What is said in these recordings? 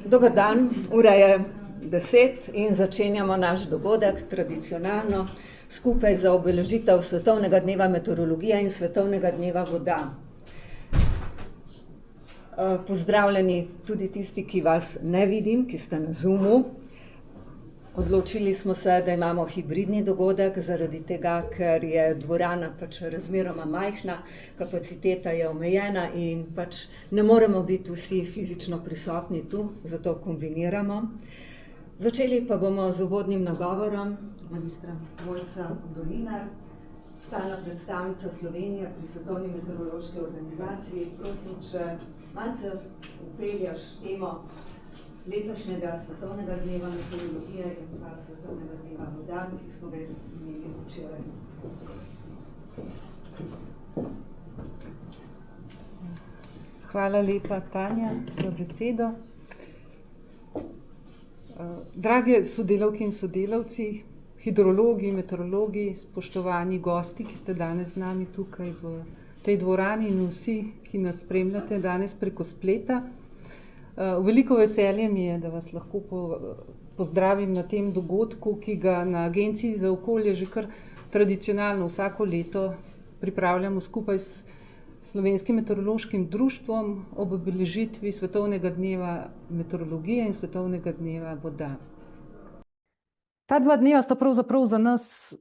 Dober dan, ura je 10 in začenjamo naš dogodek tradicionalno skupaj za obeležitev Svetovnega dneva meteorologije in Svetovnega dneva voda. Pozdravljeni tudi tisti, ki vas ne vidim, ki ste na Zoomu. Odločili smo se, da imamo hibridni dogodek, zaradi tega, ker je dvorana pač razmeroma majhna, kapaciteta je omejena in pač ne moremo biti vsi fizično prisotni tu, zato kombiniramo. Začeli pa bomo z uvodnim nagovorom magistra Mojca Dolinar, stalna predstavnica Slovenije pri Svetovni meteorološki organizaciji. Prosim, če malce vpeljaš temo letošnjega Svetovnega dneva meteorologije in pa Svetovnega dneva voda, ki smo ga imeli včeraj. Hvala lepa, Tanja, za besedo. Drage sodelavke in sodelavci, hidrologi, meteorologi, spoštovani gosti, ki ste danes z nami tukaj v tej dvorani in vsi, ki nas spremljate danes preko spleta. Veliko veselje mi je, da vas lahko pozdravim na tem dogodku, ki ga na Agenciji za okolje že kar tradicionalno vsako leto pripravljamo skupaj s Slovenskim meteorološkim društvom ob obeležitvi Svetovnega dneva meteorologije in Svetovnega dneva voda. Ta dva dneva sta pravzaprav za nas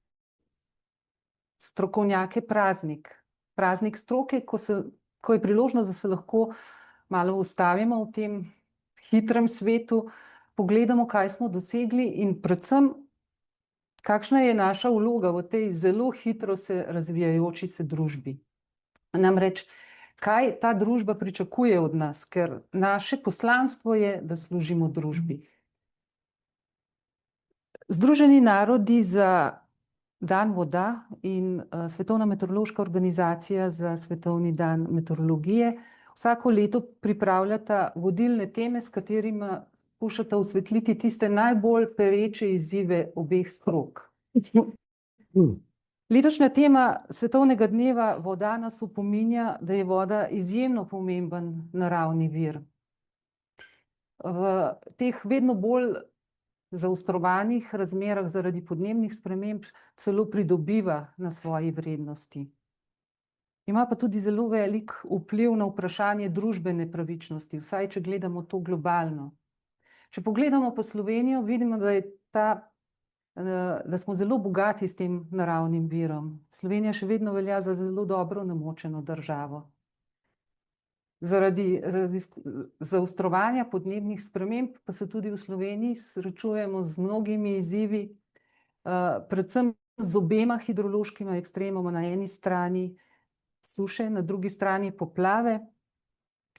strokovnjake praznik. Praznik stroke, ko je priložnost, da se lahko malo ustavimo v tem hitrem svetu, pogledamo, kaj smo dosegli in predvsem, kakšna je naša vloga v tej zelo hitro se razvijajoči se družbi. Namreč, kaj ta družba pričakuje od nas, ker naše poslanstvo je, da služimo družbi. Združeni narodi za dan voda in Svetovna meteorološka organizacija za Svetovni dan meteorologije vsako leto pripravljata vodilne teme, s katerimi skušata osvetliti tiste najbolj pereče izzive obeh strok. Letošnja tema Svetovnega dneva voda nas opominja, da je voda izjemno pomemben naravni vir. V teh vedno bolj zaostrovanih razmerah zaradi podnebnih sprememb celo pridobiva na svoji vrednosti. Ima pa tudi zelo velik vpliv na vprašanje družbene pravičnosti, vsaj če gledamo to globalno. Če pogledamo po Slovenijo, vidimo, da smo zelo bogati s tem naravnim virom. Slovenija še vedno velja za zelo dobro namočeno državo. Zaradi zaostrovanja podnebnih sprememb pa se tudi v Sloveniji srečujemo z mnogimi izzivi, predvsem z obema hidrološkima ekstremoma, na eni strani suše, na drugi strani poplave.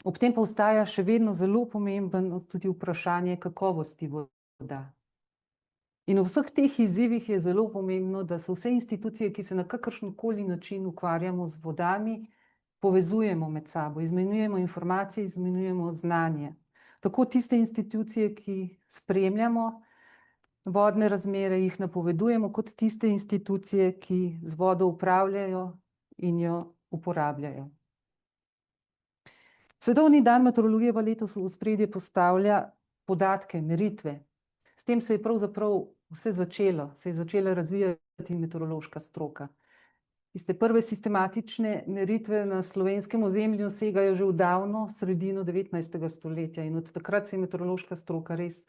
Ob tem pa ostaja še vedno zelo pomembno tudi vprašanje kakovosti voda. In v vseh teh izzivih je zelo pomembno, da so vse institucije, ki se na kakršenkoli način ukvarjamo z vodami, povezujemo med sabo, izmenjujemo informacije, izmenjujemo znanje. Tako tiste institucije, ki spremljamo vodne razmere, jih napovedujemo, kot tiste institucije, ki z vodo upravljajo in jo uporabljajo. Svetovni dan meteorologije pa letos v ospredje postavlja podatke, meritve. S tem se je pravzaprav vse začelo, se je začela razvijati meteorološka stroka. Tiste prve sistematične meritve na slovenskem ozemlju segajo že v davno sredino 19. stoletja in od takrat se je meteorološka stroka res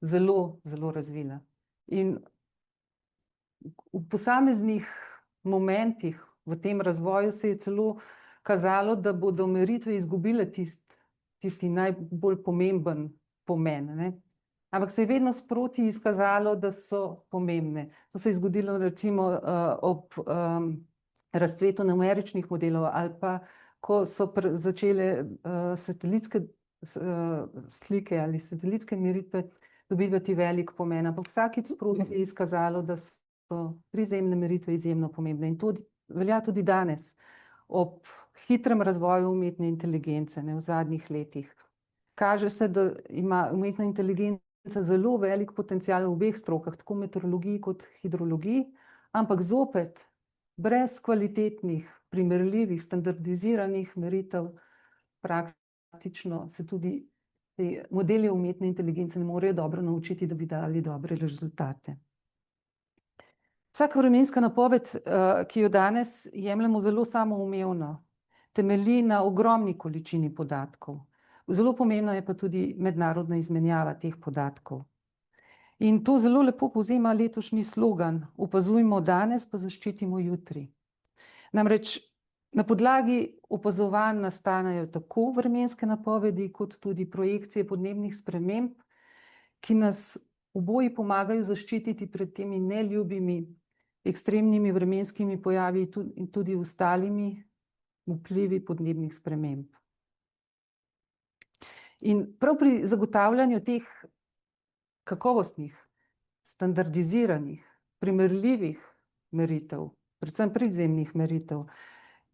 zelo, zelo razvila. In v posameznih momentih v tem razvoju se je celo kazalo, da bodo meritve izgubile tisti najbolj pomemben pomen, ne. Ampak se je vedno sproti izkazalo, da so pomembne. To se je zgodilo recimo ob razcvetu numeričnih modelov ali pa, ko so začele satelitske slike ali satelitske meritve dobivati velik pomen. Ampak vsakič sproti je izkazalo, da so prizemne meritve izjemno pomembne. In to velja tudi danes, ob hitrem razvoju umetne inteligence, ne, v zadnjih letih. Kaže se, da ima umetna inteligenca zelo velik potencial v obeh strokah, tako meteorologiji kot hidrologiji, ampak zopet brez kvalitetnih, primerljivih, standardiziranih meritev praktično se tudi Modeli umetne inteligence ne morejo dobro naučiti, da bi dali dobre rezultate. Vsaka vremenska napoved, ki jo danes jemljemo zelo samoumevno, temelji na ogromni količini podatkov. Zelo pomembna je pa tudi mednarodna izmenjava teh podatkov. In to zelo lepo povzema letošnji slogan: opazujmo danes, pa zaščitimo jutri. Namreč na podlagi opazovanj nastanejo tako vremenske napovedi, kot tudi projekcije podnebnih sprememb, ki nas oboji pomagajo zaščititi pred temi neljubimi ekstremnimi vremenskimi pojavi in tudi ostalimi vplivi podnebnih sprememb. In prav pri zagotavljanju teh kakovostnih, standardiziranih, primerljivih meritev, predvsem pridzemnih meritev,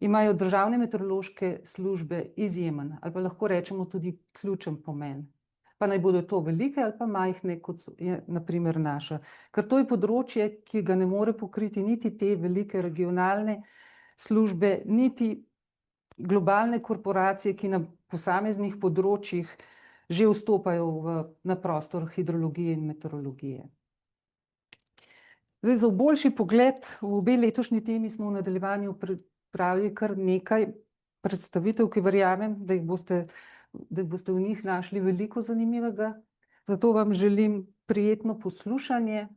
imajo državne meteorološke službe izjemen, ali pa lahko rečemo tudi ključen pomen. Pa naj bodo to velike ali pa majhne, kot je na primer naša. Ker to je področje, ki ga ne more pokriti niti te velike regionalne službe, niti globalne korporacije, ki na posameznih področjih že vstopajo na prostor hidrologije in meteorologije. Zdaj, za boljši pogled v obe letošnji temi smo v nadaljevanju pripravili kar nekaj predstavitev, ki verjamem, da boste v njih našli veliko zanimivega. Zato vam želim prijetno poslušanje,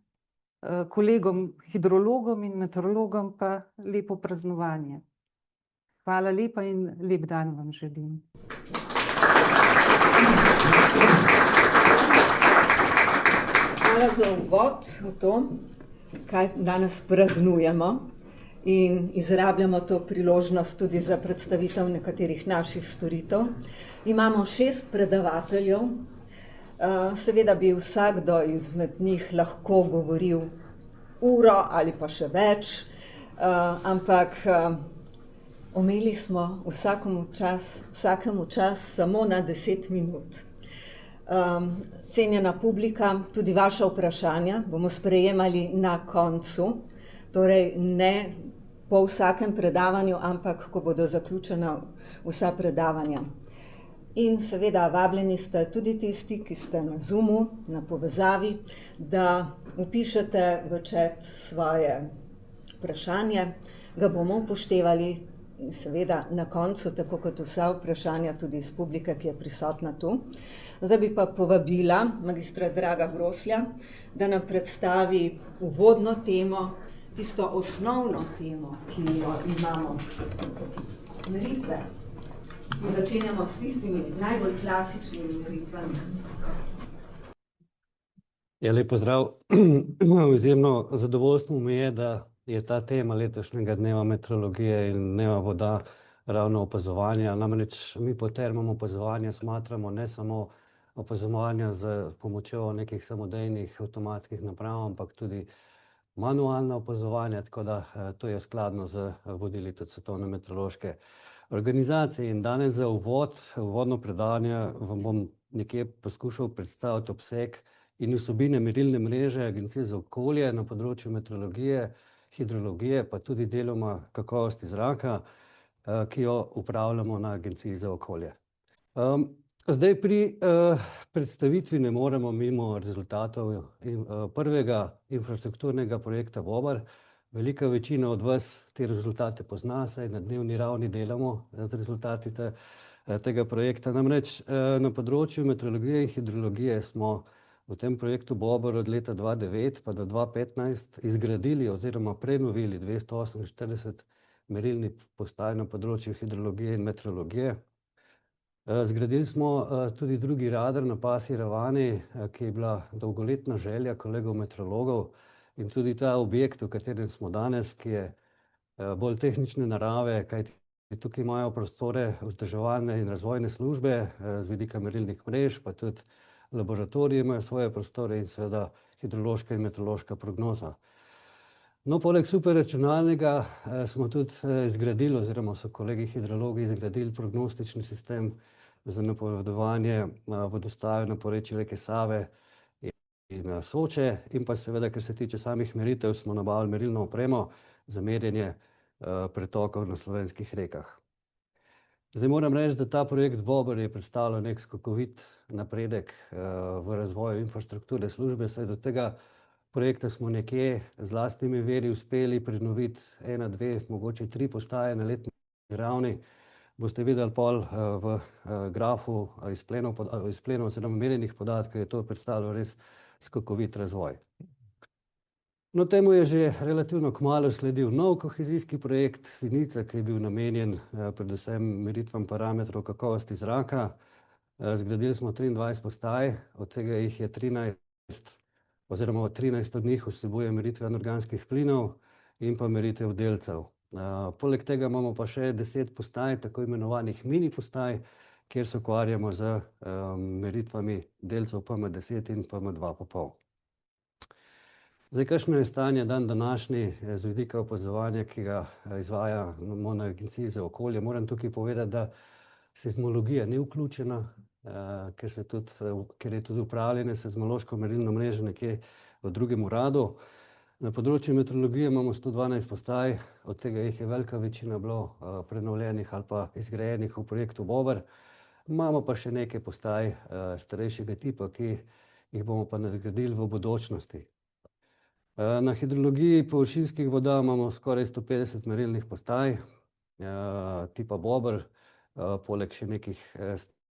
kolegom hidrologom in meteorologom pa lepo praznovanje. Hvala lepa in lep dan vam želim. Hvala za uvod v to, kaj danes praznujemo, in izrabljamo to priložnost tudi za predstavitev nekaterih naših storitev. Imamo 6 predavateljev, seveda bi vsakdo izmed njih lahko govoril uro ali pa še več, ampak omejili smo vsakemu čas samo na 10 minut. Cenjena publika, tudi vaša vprašanja bomo sprejemali na koncu, torej ne po vsakem predavanju, ampak ko bodo zaključena vsa predavanja. In seveda vabljeni ste tudi tisti, ki ste na Zoomu, na povezavi, da vpišete v chat svoje vprašanje, ga bomo upoštevali in seveda na koncu, tako kot vsa vprašanja, tudi iz publike, ki je prisotna tu. Zdaj bi pa povabila magistra Draga Groslja, da nam predstavi uvodno temo, tisto osnovno temo, ki jo imamo, meritve. In začenjamo s tistimi najbolj klasičnimi meritvami. Ja, lep pozdrav. Izjemno zadovoljstvo mi je, da je ta tema letošnjega dneva meteorologije in dneva voda ravno opazovanja. Namreč mi pod termom opazovanja smatramo ne samo opazovanja z pomočjo nekih samodejnih avtomatskih naprav, ampak tudi manualna opazovanja, tako da to je skladno z vodili tudi Svetovne meteorološke organizacije. In danes za uvodno predavanje vam bom nekje poskušal predstaviti obseg in vsebine merilne mreže Agencije za okolje na področju meteorologije, hidrologije, pa tudi deloma kakovosti zraka, ki jo upravljamo na Agenciji za okolje. Zdaj pri predstavitvi ne moremo mimo rezultatov prvega infrastrukturnega projekta Bober. Velika večina od vas te rezultate pozna, saj na dnevni ravni delamo z rezultati tega projekta. Namreč na področju meteorologije in hidrologije smo v tem projektu Bober od leta 2009 pa do 2015 izgradili oziroma prenovili 248 merilnih postaj na področju hidrologije in meteorologije. Zgradili smo tudi drugi radar na pasji ravani, ki je bila dolgoletna želja kolegov meteorologov, in tudi ta objekt, v katerem smo danes, ki je bolj tehnične narave, kajti tukaj imajo prostore vzdrževalne in razvojne službe z vidika merilnih mrež, pa tudi laboratoriji imajo svoje prostore in seveda hidrološka in meteorološka prognoza. No, poleg superračunalnika smo tudi izgradili, oziroma so kolegi hidrologi izgradili prognostični sistem za napovedovanje vodostave na porečju reke Save in Soče, in pa seveda, ker se tiče samih meritev, smo nabavili merilno opremo za merjenje pretokov na slovenskih rekah. Zdaj moram reči, da ta projekt Bober je predstavljal nek skokovit napredek v razvoju infrastrukture službe, saj do tega projekta smo nekje z lastnimi viri uspeli prenoviti 1, 2, mogoče 3 postaje na letni ravni. Boste videli pol v grafu izplenov oziroma merjenih podatkov, je to predstavljalo res skokovit razvoj. No, temu je že relativno kmalu sledil nov kohezijski projekt Synica, ki je bil namenjen predvsem meritvam parametrov kakovosti zraka. Zgradili smo 23 postaj, od tega jih je 13 oziroma 13 od njih vsebuje meritve anorganskih plinov in pa meritev delcev. Poleg tega imamo pa še 10 postaj, tako imenovanih mini postaj, kjer se ukvarjamo z meritvami delcev PM10 in PM2,5. Zdaj, kakšno je stanje dan današnji z vidika opazovanja, ki ga izvajamo na Agenciji za okolje? Moram tukaj povedati, da seizmologija ni vključena, ker je tudi upravljanje seizmološko merilno mrežo nekje v drugem uradu. Na področju meteorologije imamo 112 postaj, od tega jih je velika večina bilo prenovljenih ali pa izgrajenih v projektu Bober. Imamo pa še nekaj postaj starejšega tipa, ki jih bomo pa nadgradili v bodočnosti. Na hidrologiji površinskih voda imamo skoraj 150 merilnih postaj tipa Bober, poleg še nekih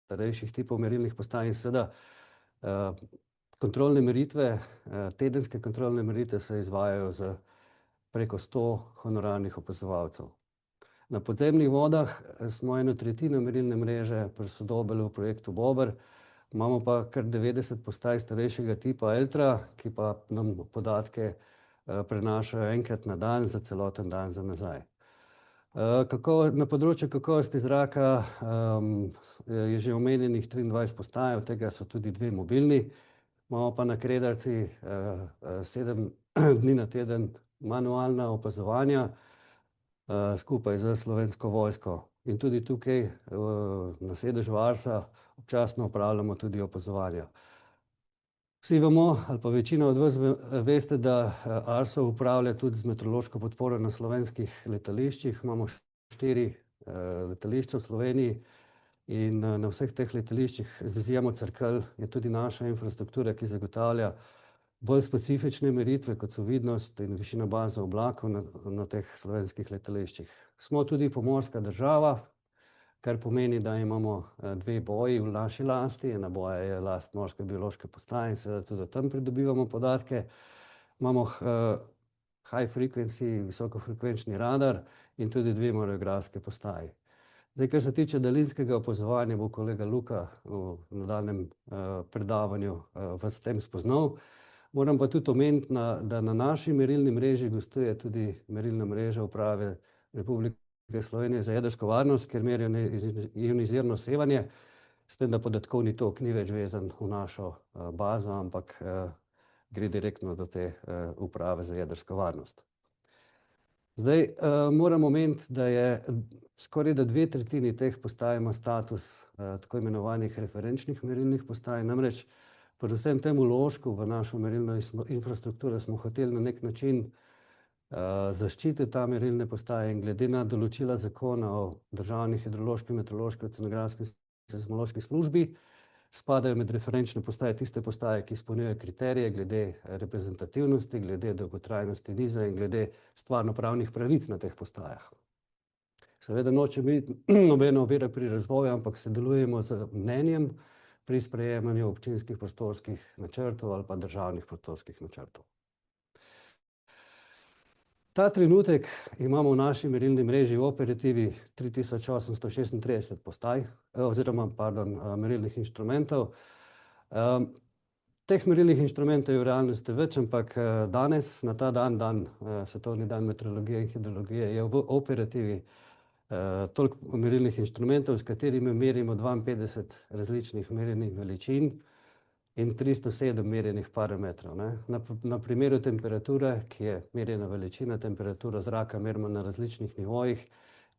starejših tipov merilnih postaj in seveda kontrolne meritve, tedenske kontrolne meritve se izvajajo z preko 100 honorarnih opazovalcev. Na podzemnih vodah smo 1/3 merilne mreže posodobili v projektu Bober, imamo pa kar 90 postaj starejšega tipa Eltra, ki pa nam podatke prenašajo enkrat na dan za celoten dan za nazaj. Na področju kakovosti zraka je že omenjenih 23 postaj, od tega so tudi 2 mobilni. Imamo pa na Kredarci 7 dni na teden manualna opazovanja skupaj z Slovensko vojsko. In tudi tukaj na sedežu Arsa občasno opravljamo tudi opazovanja. Vsi vemo, ali pa večina od vas veste, da Arso upravlja tudi z meteorološko podporo na slovenskih letališčih. Imamo 4 letališča v Sloveniji in na vseh teh letališčih z izjemo Cerkelj je tudi naša infrastruktura, ki zagotavlja bolj specifične meritve, kot so vidnost in višina baze oblakov na teh slovenskih letališčih. Smo tudi pomorska država, kar pomeni, da imamo 2 boji v naši lasti. Ena boja je last Morske biološke postaje in seveda tudi tam pridobivamo podatke. Imamo high frequency, visokofrekvenčni radar in tudi 2 mareografske postaji. Zdaj, kar se tiče daljinskega opazovanja, bo kolega Luka v nadaljnjem predavanju vas s tem spoznal. Moram pa tudi omeniti, da na naši merilni mreži gostuje tudi merilna mreža Uprave Republike Slovenije za jedrsko varnost, kjer merijo ionizirano sevanje, s tem, da podatkovni tok ni več vezan v našo bazo, ampak gre direktno do te Uprave za jedrsko varnost. Zdaj, moram omeniti, da je skoraj 2/3 teh postaj ima status tako imenovanih referenčnih merilnih postaj, namreč predvsem temu vložku v našo merilno infrastrukturo smo hoteli na nek način zaščititi ta merilne postaje in glede na določila zakona o Državni hidrološki, meteorološki, oceanografski in seizmološki službi spadajo med referenčne postaje tiste postaje, ki izpolnjujejo kriterije glede reprezentativnosti, glede dolgotrajnosti niza in glede stvarnopravnih pravic na teh postajah. Seveda nočem biti nobena ovira pri razvoju, ampak sodelujemo z mnenjem pri sprejemanju občinskih prostorskih načrtov ali pa državnih prostorskih načrtov. Ta trenutek imamo v naši merilni mreži v operativi 3836 postaj, merilnih inštrumentov. Teh merilnih inštrumentov je v realnosti več, ampak danes, na ta dan, Svetovni dan meteorologije in hidrologije, je v operativi toliko merilnih inštrumentov, s katerimi merimo 52 različnih merjenih veličin in 307 merjenih parametrov. Na primeru temperature, ki je merjena veličina, temperatura zraka merimo na različnih nivojih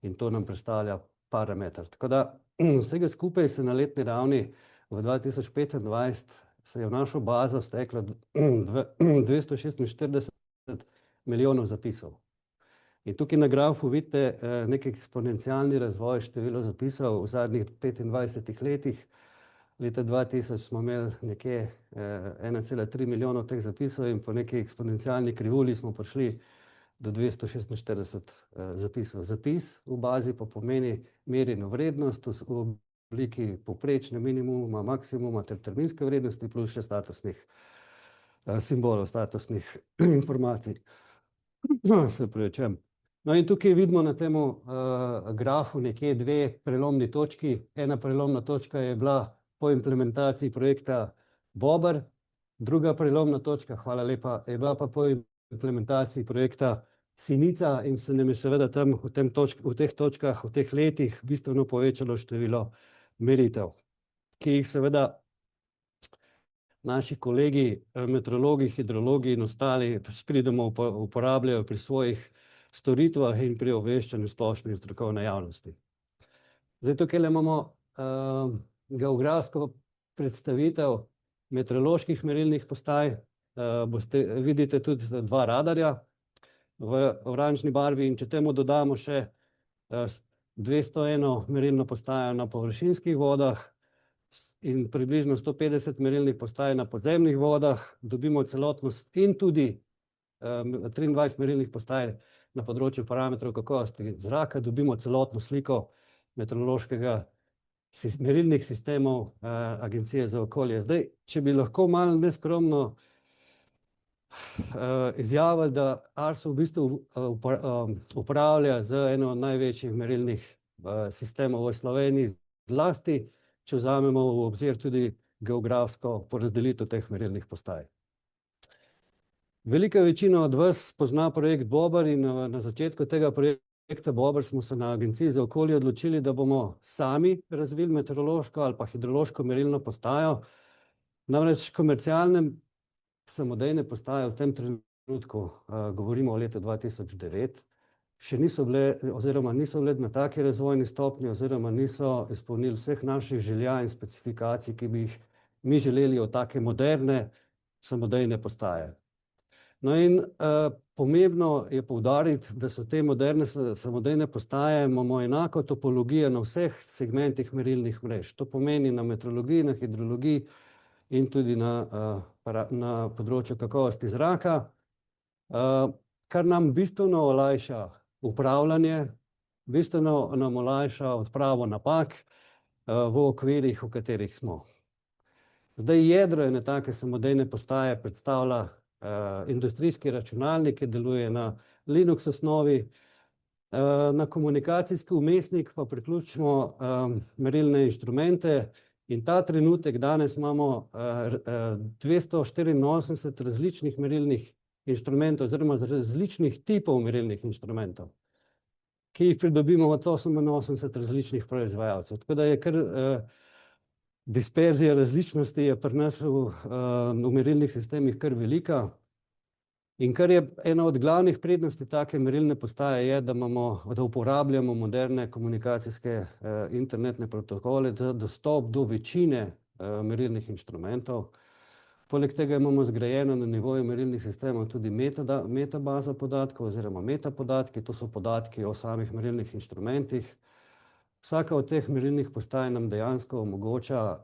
in to nam predstavlja parameter. Tako da vsega skupaj se na letni ravni v 2025 se je v našo bazo steklo 246 milijonov zapisov. In tukaj na grafu vidite nek eksponencialni razvoj števila zapisov v zadnjih 25 letih. Leta 2000 smo imeli nekje 1,3 milijona teh zapisov in po neki eksponencialni krivulji smo prišli do 246 zapisov. Zapis v bazi pa pomeni merjeno vrednost v obliki povprečne minimuma, maksimuma ter terminske vrednosti plus še statusnih simbolov, statusnih informacij. Se pravičujem. No in tukaj vidimo na tem grafu nekje dve prelomni točki. Ena prelomna točka je bila po implementaciji projekta Bober, druga prelomna točka, hvala lepa, je bila pa po implementaciji projekta Sinica in se nam je seveda tam v teh točkah, v teh letih bistveno povečalo število meritev, ki jih seveda naši kolegi, meteorologi, hidrologi in ostali s pridom uporabljajo pri svojih storitvah in pri obveščanju splošne in strokovne javnosti. Zdaj tukaj imamo geografsko predstavitev meteoroloških merilnih postaj. Vidite tudi dva radarja v oranžni barvi in če temu dodamo še 201 merilno postajo na površinskih vodah in približno 150 merilnih postaj na podzemnih vodah, dobimo celotnost in tudi 23 merilnih postaj na področju parametrov kakovosti zraka, dobimo celotno sliko meteorološkega merilnih sistemov Agencije za okolje. Zdaj, če bi lahko malo neskromno izjavili, da ARSO v bistvu upravlja z eno od največjih merilnih sistemov v Sloveniji, zlasti, če vzamemo v obzir tudi geografsko porazdelitev teh merilnih postaj. Velika večina od vas pozna projekt Bober in na začetku tega projekta Bober smo se na Agenciji za okolje odločili, da bomo sami razvili meteorološko ali pa hidrološko merilno postajo. Namreč komercialne samodejne postaje v tem trenutku, govorimo o letu 2009, še niso bile oziroma niso bile na taki razvojni stopnji oziroma niso izpolnili vseh naših želja in specifikacij, ki bi jih mi želeli od take moderne samodejne postaje. No in pomembno je poudariti, da so te moderne samodejne postaje, imamo enako topologijo na vseh segmentih merilnih mrež. To pomeni na meteorologiji, na hidrologiji in tudi na področju kakovosti zraka, kar nam bistveno olajša upravljanje, bistveno nam olajša odpravo napak v okvirih, v katerih smo. Zdaj jedro ene take samodejne postaje predstavlja industrijski računalnik, ki deluje na Linux osnovi, na komunikacijski vmesnik pa priključimo merilne inštrumente in ta trenutek danes imamo 284 različnih merilnih inštrumentov oziroma različnih tipov merilnih inštrumentov, ki jih pridobimo od 88 različnih proizvajalcev. Tako da je kar disperzija različnosti je pri nas v merilnih sistemih kar velika. In kar je ena od glavnih prednosti take merilne postaje je, da uporabljamo moderne komunikacijske internetne protokole za dostop do večine merilnih inštrumentov. Poleg tega imamo zgrajeno na nivoju merilnih sistemov tudi metabaza podatkov oziroma metapodatki, to so podatki o samih merilnih inštrumentih. Vsaka od teh merilnih postaj nam dejansko omogoča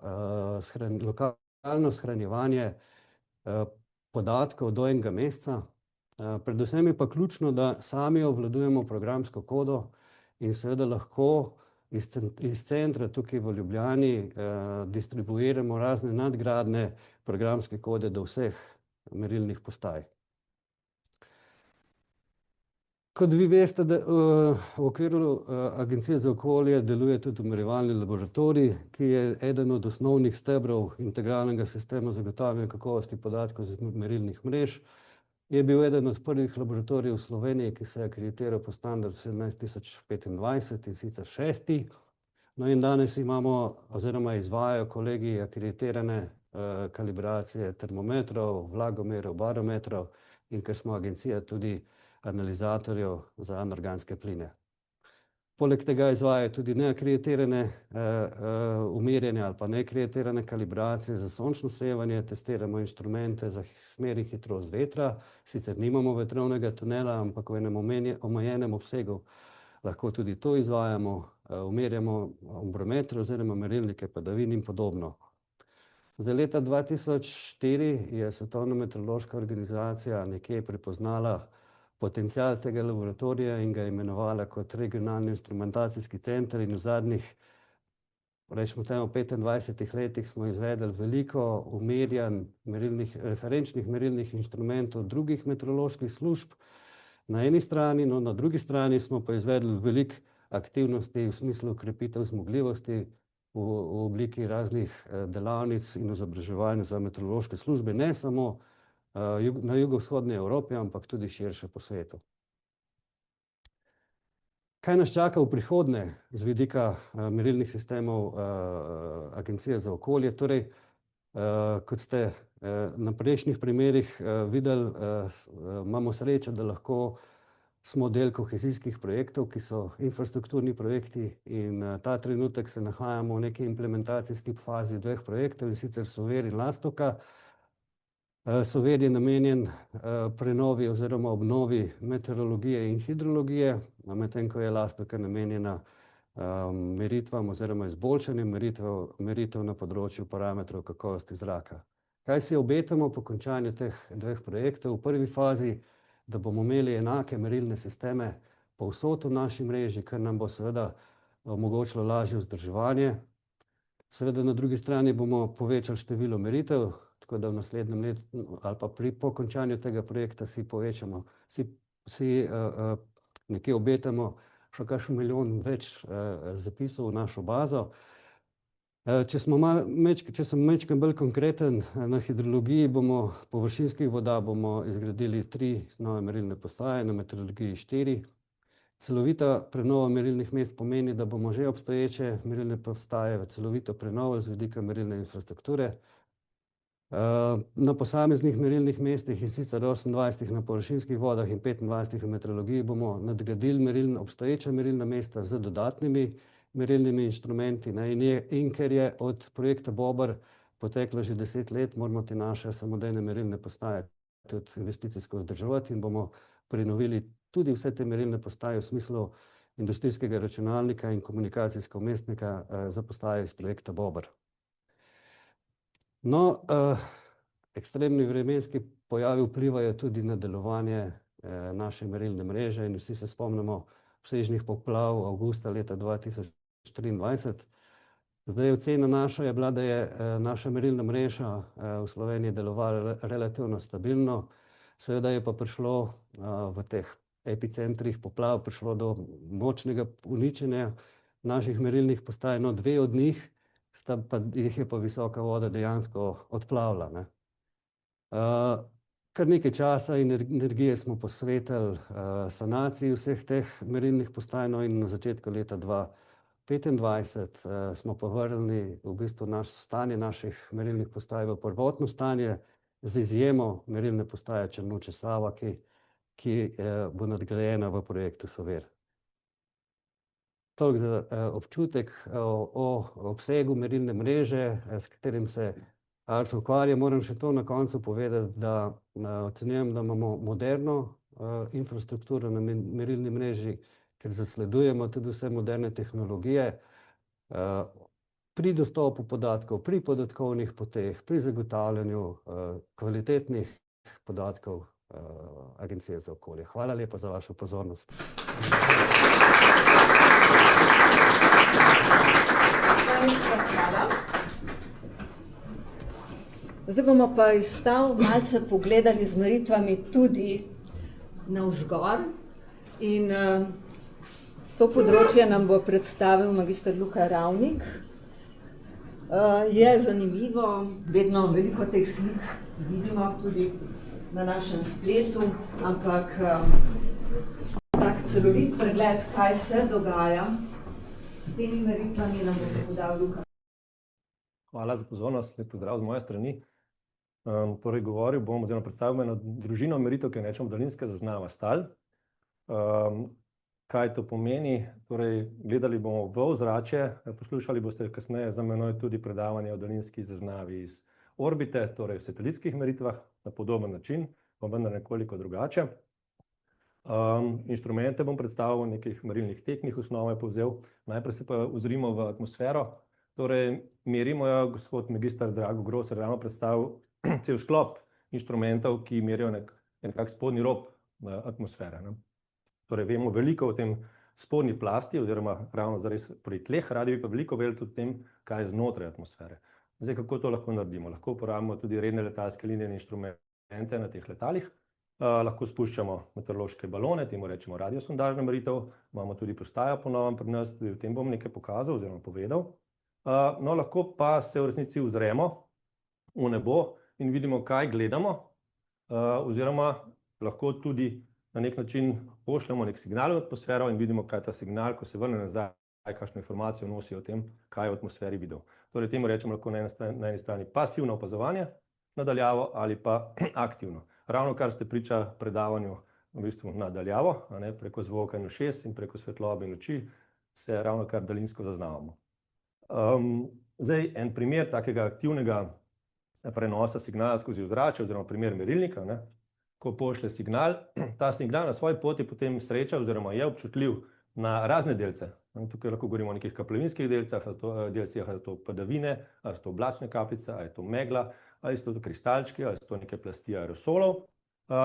lokalno shranjevanje podatkov do enega meseca. Predvsem je pa ključno, da sami obvladujemo programsko kodo in seveda lahko iz centra tukaj v Ljubljani distribuiramo razne nadgradnje programske kode do vseh merilnih postaj. Kot vi veste, da v okviru Agencije za okolje deluje tudi umerjevalni laboratorij, ki je eden od osnovnih stebrov integralnega sistema zagotavljanja kakovosti podatkov iz merilnih mrež. Je bil eden od prvih laboratorijev v Sloveniji, ki se je akreditiral po standardu 17025 in sicer 6. No in danes imamo oziroma izvajajo kolegi akreditirane kalibracije termometrov, vlagomerov, barometrov in ker smo agencija tudi analizatorjev za anorganske pline. Poleg tega izvajajo tudi neakreditirane umirjene ali pa neakreditirane kalibracije za sončno sevanje, testiramo inštrumente za smer in hitrost vetra, sicer nimamo vetrovnega tunela, ampak v enem omejenem obsegu lahko tudi to izvajamo, umirjamo ombrometre oziroma merilnike padavin in podobno. Zdaj, leta 2004 je Svetovna meteorološka organizacija nekje prepoznala potencial tega laboratorija in ga imenovala kot regionalni instrumentacijski center in v zadnjih, rečemo temu 25 letih smo izvedli veliko umerjanj referenčnih merilnih inštrumentov drugih meteoroloških služb na eni strani, no na drugi strani smo pa izvedli veliko aktivnosti v smislu krepitev zmogljivosti v obliki raznih delavnic in izobraževanj za meteorološke službe, ne samo na jugovzhodni Evropi, ampak tudi širše po svetu. Kaj nas čaka v prihodnje z vidika merilnih sistemov Agencije za okolje? Torej, kot ste na prejšnjih primerih videli, imamo srečo, da lahko smo del kohezijskih projektov, ki so infrastrukturni projekti in ta trenutek se nahajamo v neki implementacijski fazi dveh projektov, in sicer Sover in Lastovka. Sover je namenjen prenovi oziroma obnovi meteorologije in hidrologije, medtem ko je Lastovka namenjena meritvam oziroma izboljšanju meritev na področju parametrov kakovosti zraka. Kaj si obetamo po končanju teh dveh projektov? V prvi fazi, da bomo imeli enake merilne sisteme povsod v naši mreži, kar nam bo seveda omogočilo lažje vzdrževanje. Seveda na drugi strani bomo povečali število meritev, tako da v naslednjem letu ali pa po končanju tega projekta si povečamo, si nekje obetamo še kakšen milijon več zapisov v našo bazo. Če sem majčkeno bolj konkreten, na hidrologiji površinskih voda bomo izgradili 3 nove merilne postaje, na meteorologiji 4. Celovita prenova merilnih mest pomeni, da bomo že obstoječe merilne postaje celovito prenovili z vidika merilne infrastrukture. Na posameznih merilnih mestih, in sicer 28 na površinskih vodah in 25 v meteorologiji, bomo nadgradili obstoječa merilna mesta z dodatnimi merilnimi inštrumenti. In ker je od projekta Bober poteklo že 10 let, moramo te naše samodejne merilne postaje tudi investicijsko vzdrževati in bomo prenovili tudi vse te merilne postaje v smislu industrijskega računalnika in komunikacijskega vmesnika za postaje iz projekta Bober. No, ekstremni vremenski pojavi vplivajo tudi na delovanje naše merilne mreže in vsi se spomnimo obsežnih poplav avgusta leta 2023. Zdaj, ocena naša je bila, da je naša merilna mreža v Sloveniji delovala relativno stabilno, seveda je pa prišlo v teh epicentrih poplav prišlo do močnega uničenja naših merilnih postaj, no 2 od njih jih je pa visoka voda dejansko odplavila. Kar nekaj časa in energije smo posvetili sanaciji vseh teh merilnih postaj, no in na začetku leta 2025 smo pa vrnili v bistvu stanje naših merilnih postaj v prvotno stanje, z izjemo merilne postaje Črnuče-Sava, ki bo nadgrajena v projektu Sover. Toliko za občutek o obsegu merilne mreže, s katerim se ARSO ukvarja. Moram še to na koncu povedati, da ocenjujem, da imamo moderno infrastrukturo na merilni mreži, ker zasledujemo tudi vse moderne tehnologije pri dostopu podatkov, pri podatkovnih poteh, pri zagotavljanju kvalitetnih podatkov Agencije za okolje. Hvala lepa za vašo pozornost. Zdaj bomo pa iz stav malce pogledali z meritvami tudi navzgor in to področje nam bo predstavil magister Luka Ravnik. Je zanimivo, vedno veliko teh slik vidimo tudi na našem spletu, ampak tak celovit pregled, kaj se dogaja s temi meritvami, nam bo podal Luka. Hvala za pozornost, lep pozdrav z moje strani. Torej govoril bom oziroma predstavil eno družino meritev, ki jo rečemo daljinska zaznava stal. Kaj to pomeni? Torej, gledali bomo v ozračje, poslušali boste kasneje za menoj tudi predavanje o daljinski zaznavi iz orbite, torej v satelitskih meritvah na podoben način, pa vendar nekoliko drugače. Inštrumente bom predstavil, nekih merilnih tehnik osnove povzel. Najprej se pa ozrimo v atmosfero. Torej, merimo jo, gospod magister Drago Gross je ravno predstavil cel sklop inštrumentov, ki merijo nekak spodnji rob atmosfere. Torej, vemo veliko o tem spodnji plasti, oziroma ravno zares pri tleh, radi bi pa veliko vedeli tudi o tem, kaj je znotraj atmosfere. Zdaj, kako to lahko naredimo? Lahko uporabimo tudi redne letalske linije in inštrumente na teh letalih. Lahko spuščamo meteorološke balone, temu rečemo radiosondažna meritev. Imamo tudi postajo po novem pri nas, tudi o tem bom nekaj pokazal oziroma povedal. No, lahko pa se v resnici ozremo v nebo in vidimo, kaj gledamo, oziroma lahko tudi na nek način pošljemo nek signal v atmosfero in vidimo, kaj je ta signal, ko se vrne nazaj, kakšno informacijo nosi o tem, kaj je v atmosferi videl. Torej, temu rečemo lahko na eni strani pasivno opazovanje nadaljavo ali pa aktivno. Ravno kar ste priča predavanju v bistvu nadaljavo, preko zvoka in ušes in preko svetlobe in oči, se ravno kar daljinsko zaznavamo. Zdaj, en primer takega aktivnega prenosa signala skozi ozračje, oziroma primer merilnika, ko pošlje signal, ta signal na svoji poti potem sreča oziroma je občutljiv na razne delce. Tukaj lahko govorimo o nekih kaplevinskih delcih, ali so to padavine, ali so to oblačne kapljice, ali je to megla, ali so to kristalčki, ali so to neke plasti aerosolov.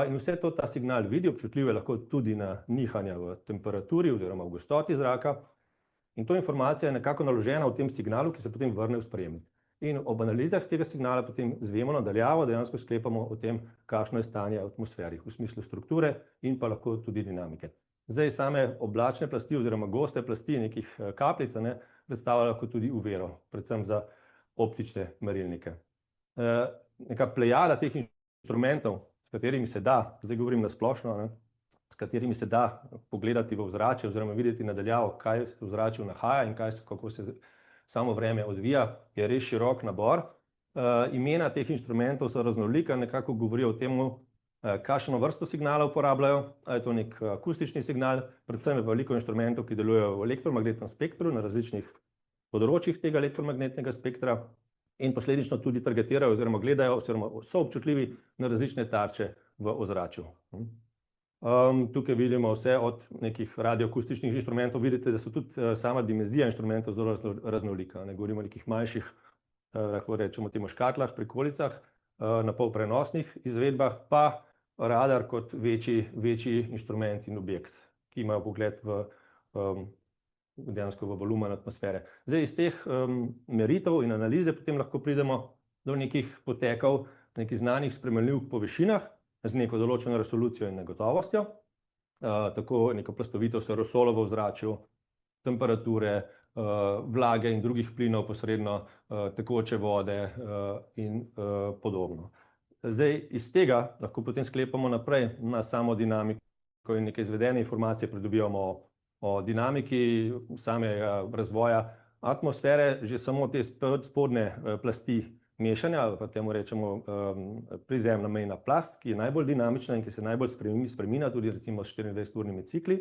In vse to ta signal vidi, občutljiv je lahko tudi na nihanja v temperaturi oziroma v gostoti zraka. In to informacija je nekako naložena v tem signalu, ki se potem vrne v sprejemnik. In ob analizah tega signala potem zvemo nadaljavo, dejansko sklepamo o tem, kakšno je stanje v atmosferi, v smislu strukture in pa lahko tudi dinamike. Zdaj, same oblačne plasti oziroma goste plasti nekih kapljic predstavljajo lahko tudi oviro, predvsem za optične merilnike. Neka plejada teh inštrumentov, s katerimi se da, zdaj govorim na splošno, s katerimi se da pogledati v ozračje oziroma videti nadaljavo, kaj se v ozračju nahaja in kako se samo vreme odvija, je res širok nabor. Imena teh inštrumentov so raznolika, nekako govorijo o tem, kakšno vrsto signala uporabljajo, ali je to nek akustični signal, predvsem je veliko inštrumentov, ki delujejo v elektromagnetnem spektru, na različnih področjih tega elektromagnetnega spektra in posledično tudi targetirajo oziroma gledajo oziroma so občutljivi na različne tarče v ozračju. Tukaj vidimo vse od nekih radioakustičnih inštrumentov, vidite, da so tudi sama dimenzija inštrumentov zelo raznolika. Govorimo o nekih manjših, lahko rečemo temu škatlah, prikolicah, na pol prenosnih izvedbah, pa radar kot večji inštrument in objekt, ki imajo pogled dejansko v volumen atmosfere. Zdaj, iz teh meritev in analize potem lahko pridemo do nekih potekov, nekih znanih spremenljivk po višinah, z neko določeno resolucijo in negotovostjo, tako neko plastovitost aerosolov v ozračju, temperature, vlage in drugih plinov posredno, tekoče vode in podobno. Zdaj, iz tega lahko potem sklepamo naprej na samo dinamiko in neke izvedene informacije pridobivamo o dinamiki samega razvoja atmosfere, že samo te spodnje plasti mešanja, ali pa temu rečemo prizemna mejna plast, ki je najbolj dinamična in ki se najbolj spreminja, tudi recimo s 24-urnimi cikli.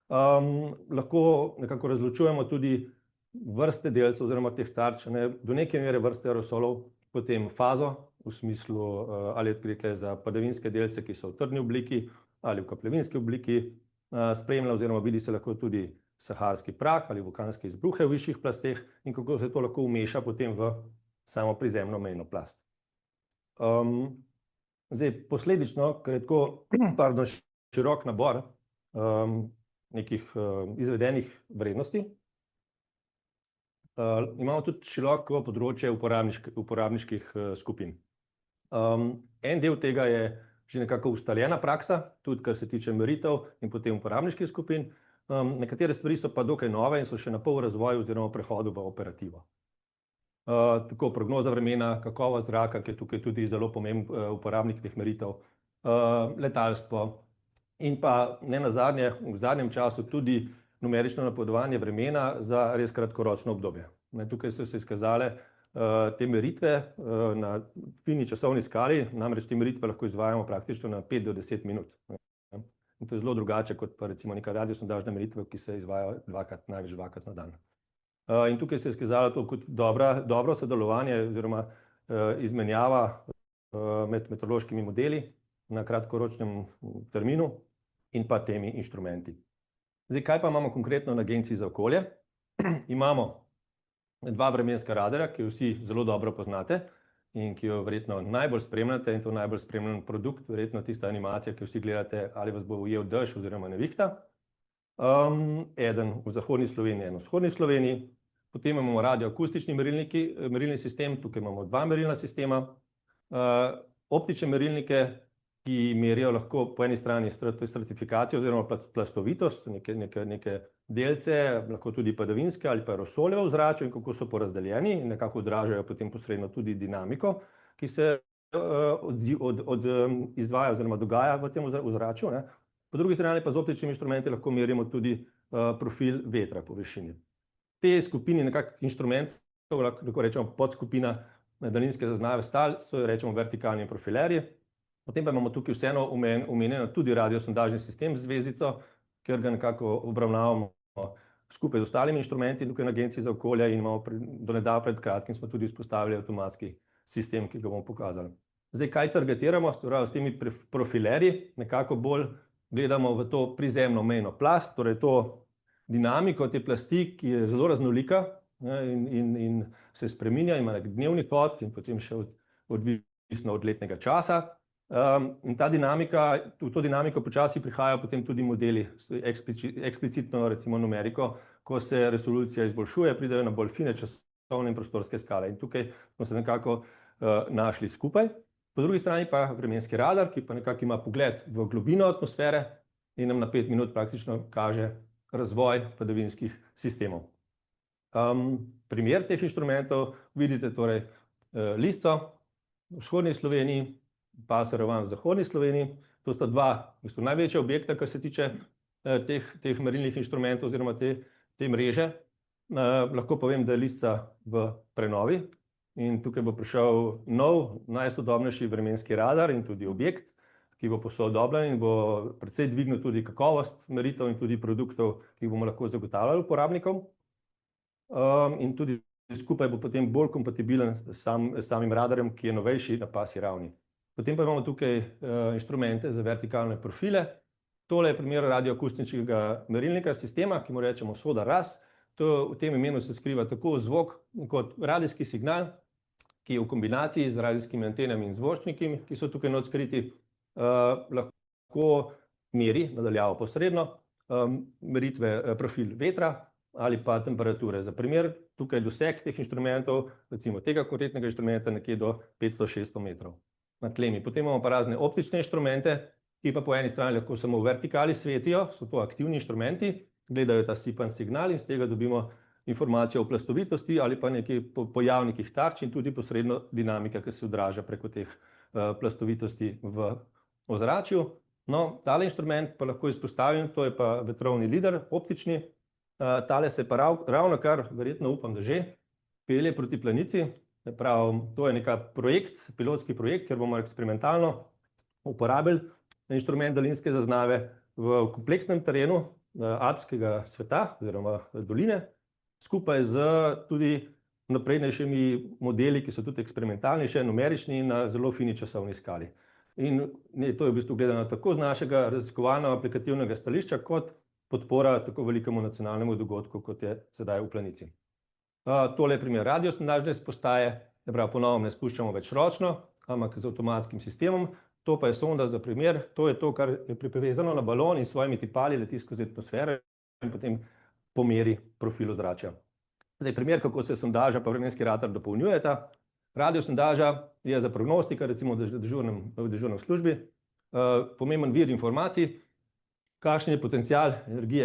Lahko nekako razločujemo tudi vrste delcev oziroma teh tarč, do neke mere vrste aerosolov, potem fazo, v smislu ali odkrite za padavinske delce, ki so v trdni obliki ali v kaplevinski obliki, spremlja oziroma vidi se lahko tudi saharski prah ali vulkanske izbruhe v višjih plasteh in kako se to lahko vmeša potem v samo prizemno mejno plast. Zdaj, posledično, ker je tako širok nabor nekih izvedenih vrednosti, imamo tudi široko področje uporabniških skupin. En del tega je že nekako ustaljena praksa, tudi kar se tiče meritev in potem uporabniških skupin. Nekatere stvari so pa dokaj nove in so še na pol razvoju oziroma prehodu v operativo. Tako prognoza vremena, kakovost zraka, ki je tukaj tudi zelo pomemben uporabnik teh meritev, letalstvo in pa ne nazadnje v zadnjem času tudi numerično napovedovanje vremena za res kratkoročno obdobje. Tukaj so se izkazale te meritve na fini časovni skali, namreč te meritve lahko izvajamo praktično na 5 do 10 minut. in to je zelo drugače kot pa recimo neka radiosondažna meritev, ki se izvaja največ dvakrat na dan. In tukaj se je izkazalo to kot dobro sodelovanje oziroma izmenjava med meteorološkimi modeli na kratkoročnem terminu in pa temi inštrumenti. Zdaj, kaj pa imamo konkretno na Agenciji za okolje? Imamo 2 vremenska radarja, ki jo vsi zelo dobro poznate in ki jo verjetno najbolj spremljate, in to najbolj spremljen produkt, verjetno tista animacija, ki jo vsi gledate, ali vas bo ujel dež oziroma nevihta. Eden v zahodni Sloveniji, eden v vzhodni Sloveniji. Potem imamo radioakustični merilni sistem, tukaj imamo 2 merilna sistema. Optične merilnike, ki merijo lahko po eni strani stratifikacijo oziroma plastovitost, neke delce, lahko tudi padavinske ali pa aerosole v ozračju in kako so porazdeljeni in nekako odražajo potem posredno tudi dinamiko, ki se izvaja oziroma dogaja v tem ozračju. Po drugi strani pa z optičnimi inštrumenti lahko merimo tudi profil vetra po višini. Te skupini nekako inštrumentov, lahko rečemo podskupina daljinske zaznave tal, so rečemo vertikalni profilerji. Potem pa imamo tukaj vseeno omenjeno tudi radiosondažni sistem z zvezdico, ker ga nekako obravnavamo skupaj z ostalimi inštrumenti tukaj na Agenciji za okolje in imamo do nedavno pred kratkim smo tudi vzpostavili avtomatski sistem, ki ga bomo pokazali. Zdaj, kaj targetiramo? S temi profilerji nekako bolj gledamo v to prizemno mejno plast, torej to dinamiko te plasti, ki je zelo raznolika in se spreminja, ima nek dnevni hod in potem še odvisno od letnega časa. In ta dinamika, v to dinamiko počasi prihajajo potem tudi modeli, eksplicitno recimo numeriko, ko se resolucija izboljšuje, pridejo na bolj fine časovne in prostorske skale. In tukaj smo se nekako našli skupaj. Po drugi strani pa vremenski radar, ki pa nekako ima pogled v globino atmosfere in nam na 5 minut praktično kaže razvoj padavinskih sistemov. Primer teh inštrumentov vidite torej Lisco v vzhodni Sloveniji, Pasaravan v zahodni Sloveniji. To sta 2 največja objekta, kar se tiče teh merilnih inštrumentov oziroma te mreže. Lahko povem, da je Lisca v prenovi in tukaj bo prišel nov, najsodobnejši vremenski radar in tudi objekt, ki bo posodobljen in bo precej dvignil tudi kakovost meritev in tudi produktov, ki jih bomo lahko zagotavljali uporabnikom. In tudi skupaj bo potem bolj kompatibilen s samim radarjem, ki je novejši na pasji ravni. Potem pa imamo tukaj inštrumente za vertikalne profile. Tole je primer radioakustičnega merilnega sistema, ki mu rečemo SODA-RAS. V tem imenu se skriva tako zvok kot radijski signal, ki je v kombinaciji z radijskimi antenami in zvočniki, ki so tukaj not skriti, lahko meri nadaljavo posredno meritve profil vetra ali pa temperature. Za primer, tukaj doseg teh inštrumentov, recimo tega konkretnega inštrumenta, nekje do 500-600 metrov nad tlemi. Potem imamo pa razne optične inštrumente, ki pa po eni strani lahko samo v vertikali svetijo, so to aktivni inštrumenti, gledajo ta sipan signal in z tega dobimo informacijo o plastovitosti ali pa nekaj pojavnikih tarč in tudi posredno dinamika, ki se odraža preko teh plastovitosti v ozračju. No, tale inštrument pa lahko izpostavim, to je pa vetrovni lider, optični. Tale se pa ravnokar, verjetno upam, da že, pelje proti planici. To je neka pilotski projekt, kjer bomo eksperimentalno uporabili inštrument daljinske zaznave v kompleksnem terenu alpskega sveta oziroma doline, skupaj z tudi naprednejšimi modeli, ki so tudi eksperimentalni, še numerični in na zelo fini časovni skali. In to je v bistvu gledano tako z našega raziskovalno aplikativnega stališča, kot podpora tako velikemu nacionalnemu dogodku, kot je sedaj v Planici. Tole je primer radiosondažne postaje, ponovno ne spuščamo več ročno, ampak z avtomatskim sistemom. To pa je sonda za primer, to je to, kar je privezano na balon in s svojimi tipali leti skozi atmosfero in potem pomeri profil ozračja. Zdaj, primer, kako se sondaža pa vremenski radar dopolnjujeta. Radiosondaža je za prognostika, recimo v dežurnem službi, pomemben vir informacij, kakšen je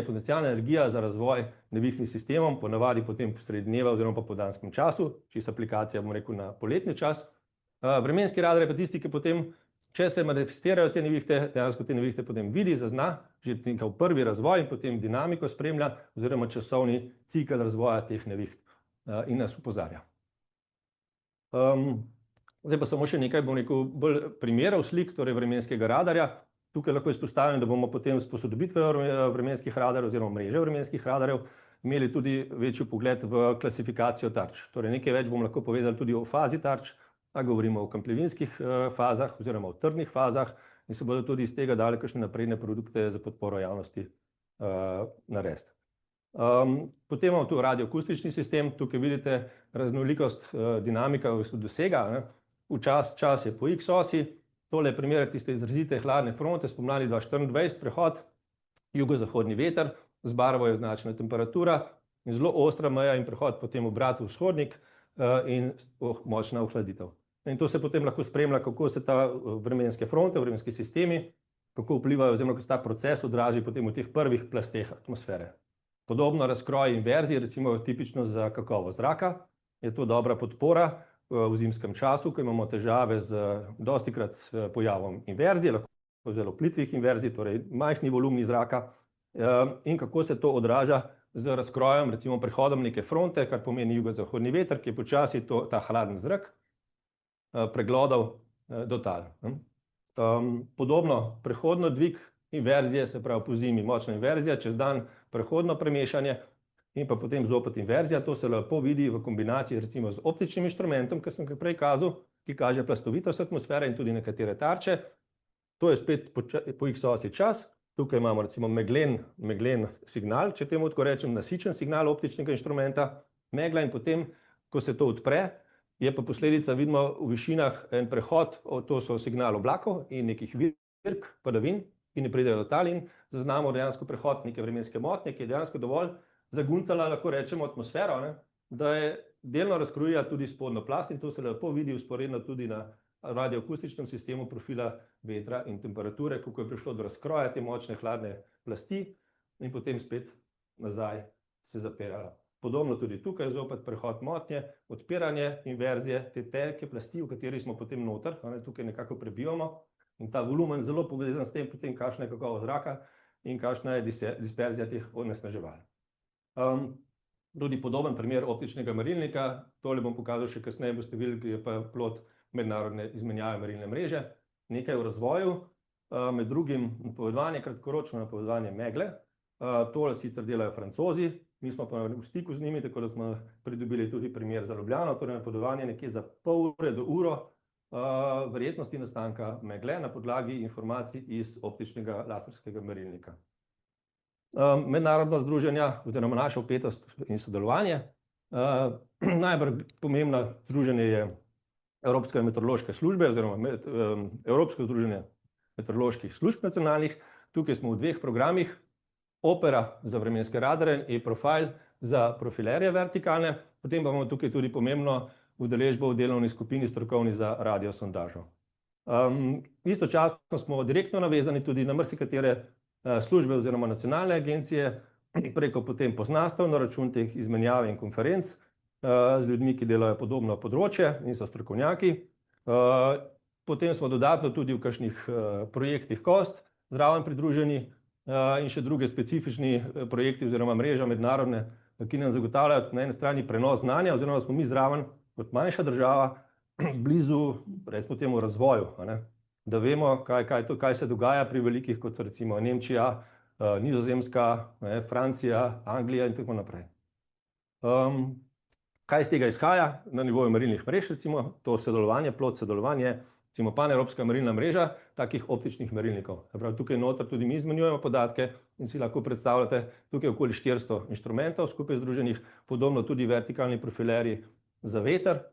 potencialna energija za razvoj nevihtnih sistemov, ponavadi potem sredi dneva oziroma popoldanskem času, čisto aplikacija, bom rekel, na poletni čas. Vremenski radar je pa tisti, ki potem, če se manifestirajo te nevihte, dejansko te nevihte potem vidi, zazna, že nekaj prvi razvoj in potem dinamiko spremlja oziroma časovni cikel razvoja teh neviht in nas opozarja. Zdaj pa samo še nekaj, bom rekel, bolj primerov slik, torej vremenskega radarja. Tukaj lahko izpostavim, da bomo potem s posodobitvijo vremenskih radarjev oziroma mreže vremenskih radarjev imeli tudi večji vpogled v klasifikacijo tarč. Torej nekaj več bomo lahko povedali tudi o fazi tarč, a govorimo o kamplevinskih fazah oziroma o trdnih fazah in se bodo tudi iz tega dali kakšne napredne produkte za podporo javnosti narediti. Potem imamo tu radioakustični sistem, tukaj vidite raznolikost dinamika dosega, čas je po X osi, tole je primer tiste izrazite hladne fronte, spomladi 2024, prehod, jugozahodni veter, z barvo je označena temperatura in zelo ostra meja in prehod potem obrat v vzhodnik in močna ohladitev. In to se potem lahko spremlja, kako se ta vremenske fronte, vremenski sistemi, kako vplivajo oziroma kako se ta proces odraži potem v teh prvih plasteh atmosfere. Podobno razkroj inverzij, recimo tipično za kakovost zraka, je to dobra podpora v zimskem času, ko imamo težave z dostikrat pojavom inverzije, lahko zelo plitvih inverzij, torej majhni volumni zraka, in kako se to odraža z razkrojem, recimo prehodom neke fronte, kar pomeni jugozahodni veter, ki je počasi ta hladen zrak preglodal do tal. Podobno prehodno dvig inverzije, se pravi po zimi močna inverzija, čez dan prehodno premešanje in pa potem zopet inverzija. To se lepo vidi v kombinaciji recimo z optičnim inštrumentom, ki sem ga prej kazal, ki kaže plastovitost atmosfere in tudi nekatere tarče. To je spet po X osi čas. Tukaj imamo recimo meglen signal, če temu tako rečem, nasičen signal optičnega inštrumenta, megla in potem, ko se to odpre, je pa posledica, vidimo v višinah en prehod, to so signal oblakov in nekih virk, padavin, ki ne pridejo do tal in zaznamo dejansko prehod neke vremenske motnje, ki je dejansko dovolj zaguncala, lahko rečemo, atmosfero, da je delno razkrojila tudi spodnjo plast in to se lepo vidi vzporedno tudi na radioakustičnem sistemu profila vetra in temperature, kako je prišlo do razkroja te močne hladne plasti in potem spet nazaj se zapirala. Podobno tudi tukaj zopet prehod motnje, odpiranje inverzije, te tenke plasti, v kateri smo potem noter, tukaj nekako prebivamo in ta volumen zelo povezan s tem, potem kakšna je kakovost zraka in kakšna je disperzija teh onesnaževal. Tudi podoben primer optičnega merilnika, tole bom pokazal še kasneje, boste videli, je pa plod mednarodne izmenjave merilne mreže. Nekaj v razvoju, med drugim napovedovanje, kratkoročno napovedovanje megle, tole sicer delajo Francozi, mi smo pa v stiku z njimi, tako da smo pridobili tudi primer za Ljubljano, torej napovedovanje nekje za pol ure do uro verjetnosti nastanka megle na podlagi informacij iz optičnega laserskega merilnika. Mednarodna združenja, oziroma naša vpetost in sodelovanje. Najbolj pomembno združenje je Evropske meteorološke službe oziroma Evropsko združenje meteoroloških služb nacionalnih. Tukaj smo v dveh programih, Opera za vremenske radarje in e-profile za profilerje vertikalne, potem pa imamo tukaj tudi pomembno udeležbo v delovni skupini strokovni za radiosondažo. Istočasno smo direktno navezani tudi na marsikatere službe oziroma nacionalne agencije, preko potem poznanstev na račun teh izmenjav in konferenc z ljudmi, ki delajo podobno področje in so strokovnjaki. Potem smo dodatno tudi v kakšnih projektih KOST zraven pridruženi in še druge specifični projekti oziroma mreža mednarodne, ki nam zagotavljajo na eni strani prenos znanja oziroma smo mi zraven kot manjša država blizu, recimo temu, razvoju, da vemo, kaj se dogaja pri velikih, kot so recimo Nemčija, Nizozemska, Francija, Anglija in tako naprej. Kaj iz tega izhaja na nivoju merilnih mrež, recimo to sodelovanje, plod sodelovanje, recimo panevropska merilna mreža takih optičnih merilnikov. Tukaj noter tudi mi izmenjujemo podatke in si lahko predstavljate, tukaj okoli 400 inštrumentov skupaj združenih, podobno tudi vertikalni profilerji za veter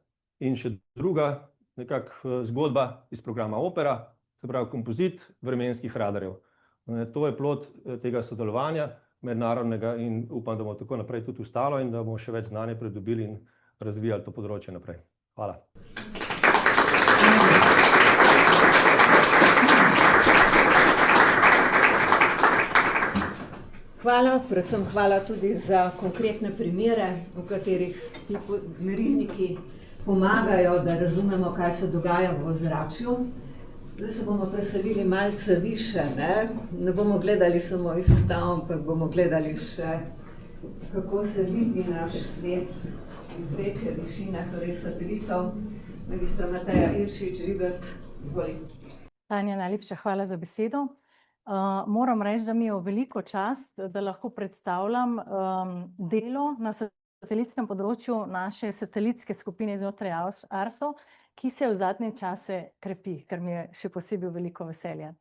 in še druga nekako zgodba iz programa Opera, se pravi kompozit vremenskih radarjev. To je plod tega sodelovanja mednarodnega in upam, da bomo tako naprej tudi ostalo in da bomo še več znanja pridobili in razvijali to področje naprej. Hvala. Hvala, predvsem hvala tudi za konkretne primere, v katerih ti merilniki pomagajo, da razumemo, kaj se dogaja v ozračju. Zdaj se bomo preselili malce više, ne bomo gledali samo iz stav, ampak bomo gledali še, kako se vidi naš svet iz večje višine, torej satelitov. Magistra Mateja Iršič, Ribet, izvoli. Tanja, najlepša hvala za besedo. Moram reči, da mi je v veliko čast, da lahko predstavljam delo na satelitskem področju naše satelitske skupine znotraj ARSO, ki se v zadnje čase krepi, kar mi je še posebej veliko veselje.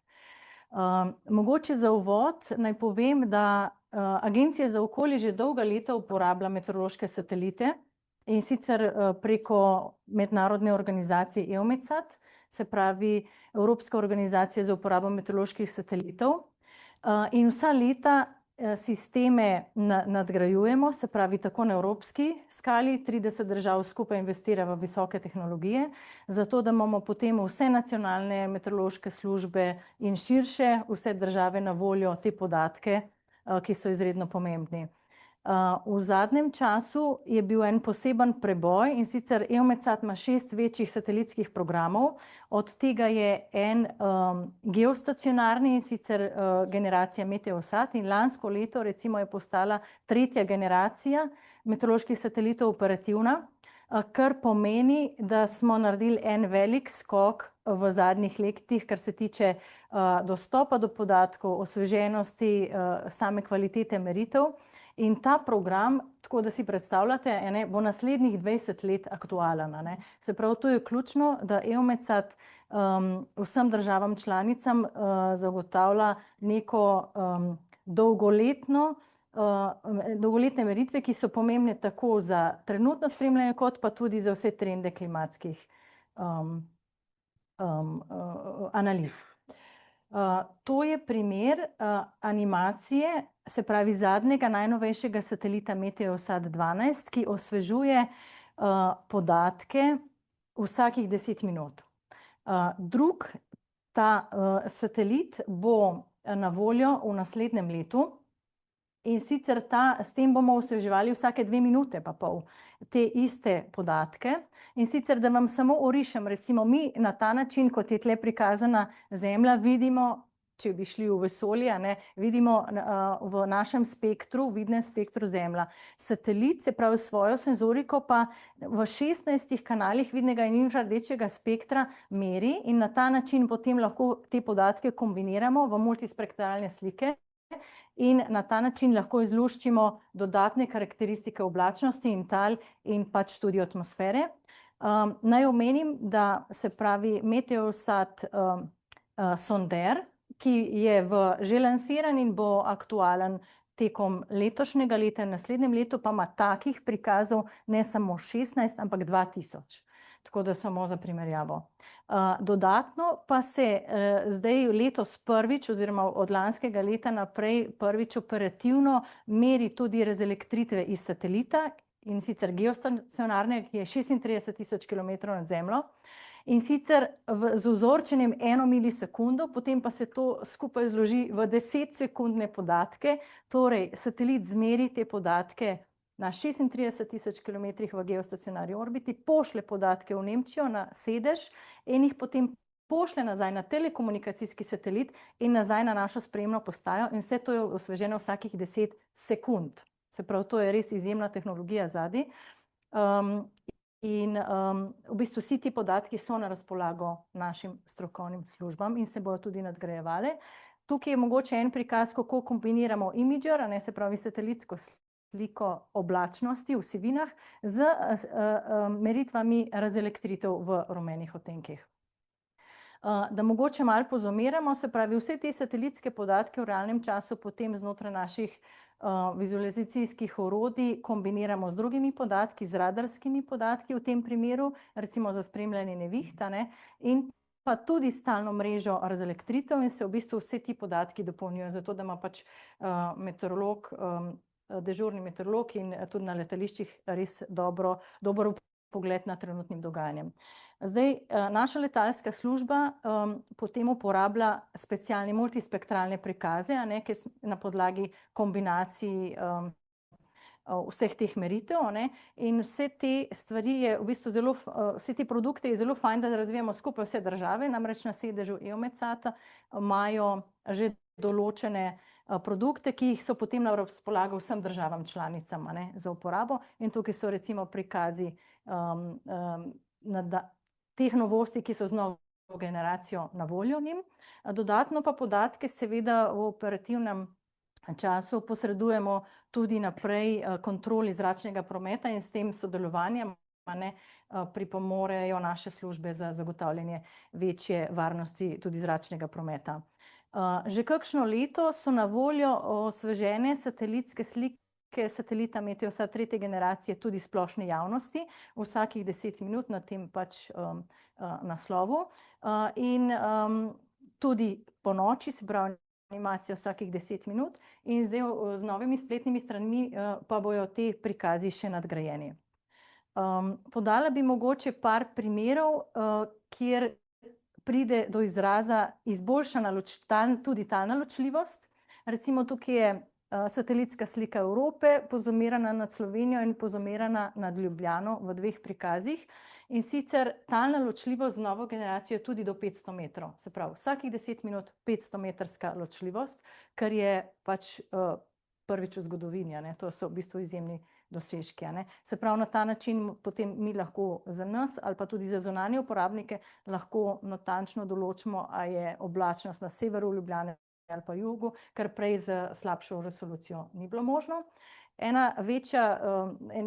Mogoče za uvod naj povem, da Agencija za okolje že dolga leta uporablja meteorološke satelite, in sicer preko mednarodne organizacije EUMETSAT, se pravi Evropska organizacija za uporabo meteoroloških satelitov. In vsa leta sisteme nadgrajujemo, se pravi tako na evropski skali, 30 držav skupaj investira v visoke tehnologije, zato da imamo potem vse nacionalne meteorološke službe in širše vse države na voljo te podatke, ki so izredno pomembni. V zadnjem času je bil en poseben preboj, in sicer EUMETSAT ima 6 večjih satelitskih programov, od tega je en geostacionarni, in sicer generacija Meteosat, in lansko leto recimo je postala 3. generacija meteoroloških satelitov operativna, kar pomeni, da smo naredili en velik skok v zadnjih letih, kar se tiče dostopa do podatkov, osveženosti, same kvalitete meritev. In ta program, tako da si predstavljate, bo naslednjih 20 let aktualen. Se pravi, to je ključno, da EUMETSAT vsem državam članicam zagotavlja neko dolgoletne meritve, ki so pomembne tako za trenutno spremljanje, kot pa tudi za vse trende klimatskih analiz. To je primer animacije, se pravi zadnjega najnovejšega satelita Meteosat 12, ki osvežuje podatke vsakih 10 minut. Ta satelit bo na voljo v naslednjem letu, in sicer s tem bomo osveževali vsake 2 minute pa pol te iste podatke. In sicer, da vam samo orišem, recimo mi na ta način, kot je tle prikazana Zemlja, vidimo, če bi šli v vesolje, vidimo v našem spektru, vidnem spektru Zemlja. Satelit, se pravi svojo senzoriko, pa v 16 kanalih vidnega in infrardečega spektra meri, in na ta način potem lahko te podatke kombiniramo v multispektralne slike in na ta način lahko izluščimo dodatne karakteristike oblačnosti in tal in pač tudi atmosfere. Naj omenim, da se pravi Meteosat sonder, ki je že lansiran in bo aktualen tekom letošnjega leta in naslednjem letu, pa ima takih prikazov ne samo 16, ampak 2000. Tako da samo za primerjavo. Dodatno pa se zdaj letos prvič, oziroma od lanskega leta naprej prvič operativno meri tudi razelektritve iz satelita, in sicer geostacionarne, ki je 36.000 kilometrov nad Zemljo, in sicer z vzorčenjem 1 milisekundo, potem pa se to skupaj zloži v 10-sekundne podatke, torej satelit zmeri te podatke na 36.000 kilometrih v geostacionarni orbiti, pošlje podatke v Nemčijo na sedež in jih potem pošlje nazaj na telekomunikacijski satelit in nazaj na našo spremno postajo, in vse to je osveženo vsakih 10 sekund. Se pravi, to je res izjemna tehnologija zadaj. In v bistvu vsi ti podatki so na razpolago našim strokovnim službam in se bodo tudi nadgrajevale. Tukaj je mogoče en prikaz, kako kombiniramo imager, se pravi satelitsko sliko oblačnosti v sivinah z meritvami razelektritev v rumenih odtenkih. Da mogoče malo pozumiramo, se pravi vse te satelitske podatke v realnem času potem znotraj naših vizualizacijskih orodij kombiniramo z drugimi podatki, z radarskimi podatki v tem primeru, recimo za spremljanje neviht, in pa tudi stalno mrežo razelektritev, in se v bistvu vse ti podatki dopolnjujejo, zato da ima pač meteorolog, dežurni meteorolog in tudi na letališčih res dober pogled nad trenutnim dogajanjem. Zdaj, naša letalska služba potem uporablja specialne multispektralne prikaze, ker na podlagi kombinacij vseh teh meritev, in vse te stvari je v bistvu zelo, vse te produkte je zelo fajn, da razvijamo skupaj vse države, namreč na sedežu EUMETSAT imajo že določene produkte, ki jih so potem na razpolago vsem državam članicam za uporabo, in tukaj so recimo prikazi teh novosti, ki so z generacijo na voljo njim. Dodatno pa podatke seveda v operativnem času posredujemo tudi naprej kontroli zračnega prometa in s tem sodelovanjem pripomorejo naše službe za zagotavljanje večje varnosti tudi zračnega prometa. Že kakšno leto so na voljo osvežene satelitske slike satelita Meteosat 3. generacije tudi splošni javnosti, vsakih 10 minut na tem pač naslovu. In tudi po noči, se pravi animacija vsakih 10 minut, in zdaj z novimi spletnimi stranmi pa bojo te prikazi še nadgrajeni. Podala bi mogoče par primerov, kjer pride do izraza izboljšana tudi talna ločljivost. Recimo tukaj je satelitska slika Evrope, pozumirana nad Slovenijo in pozumirana nad Ljubljano v dveh prikazih. In sicer talna ločljivost z novo generacijo je tudi do 500 metrov. Se pravi, vsakih 10 minut 500 metrska ločljivost, kar je pač prvič v zgodovini. To so v bistvu izjemni dosežki. Se pravi, na ta način potem mi lahko za nas ali pa tudi za zunanje uporabnike lahko natančno določimo, a je oblačnost na severu Ljubljane ali pa jugu, kar prej z slabšo resolucijo ni bilo možno. En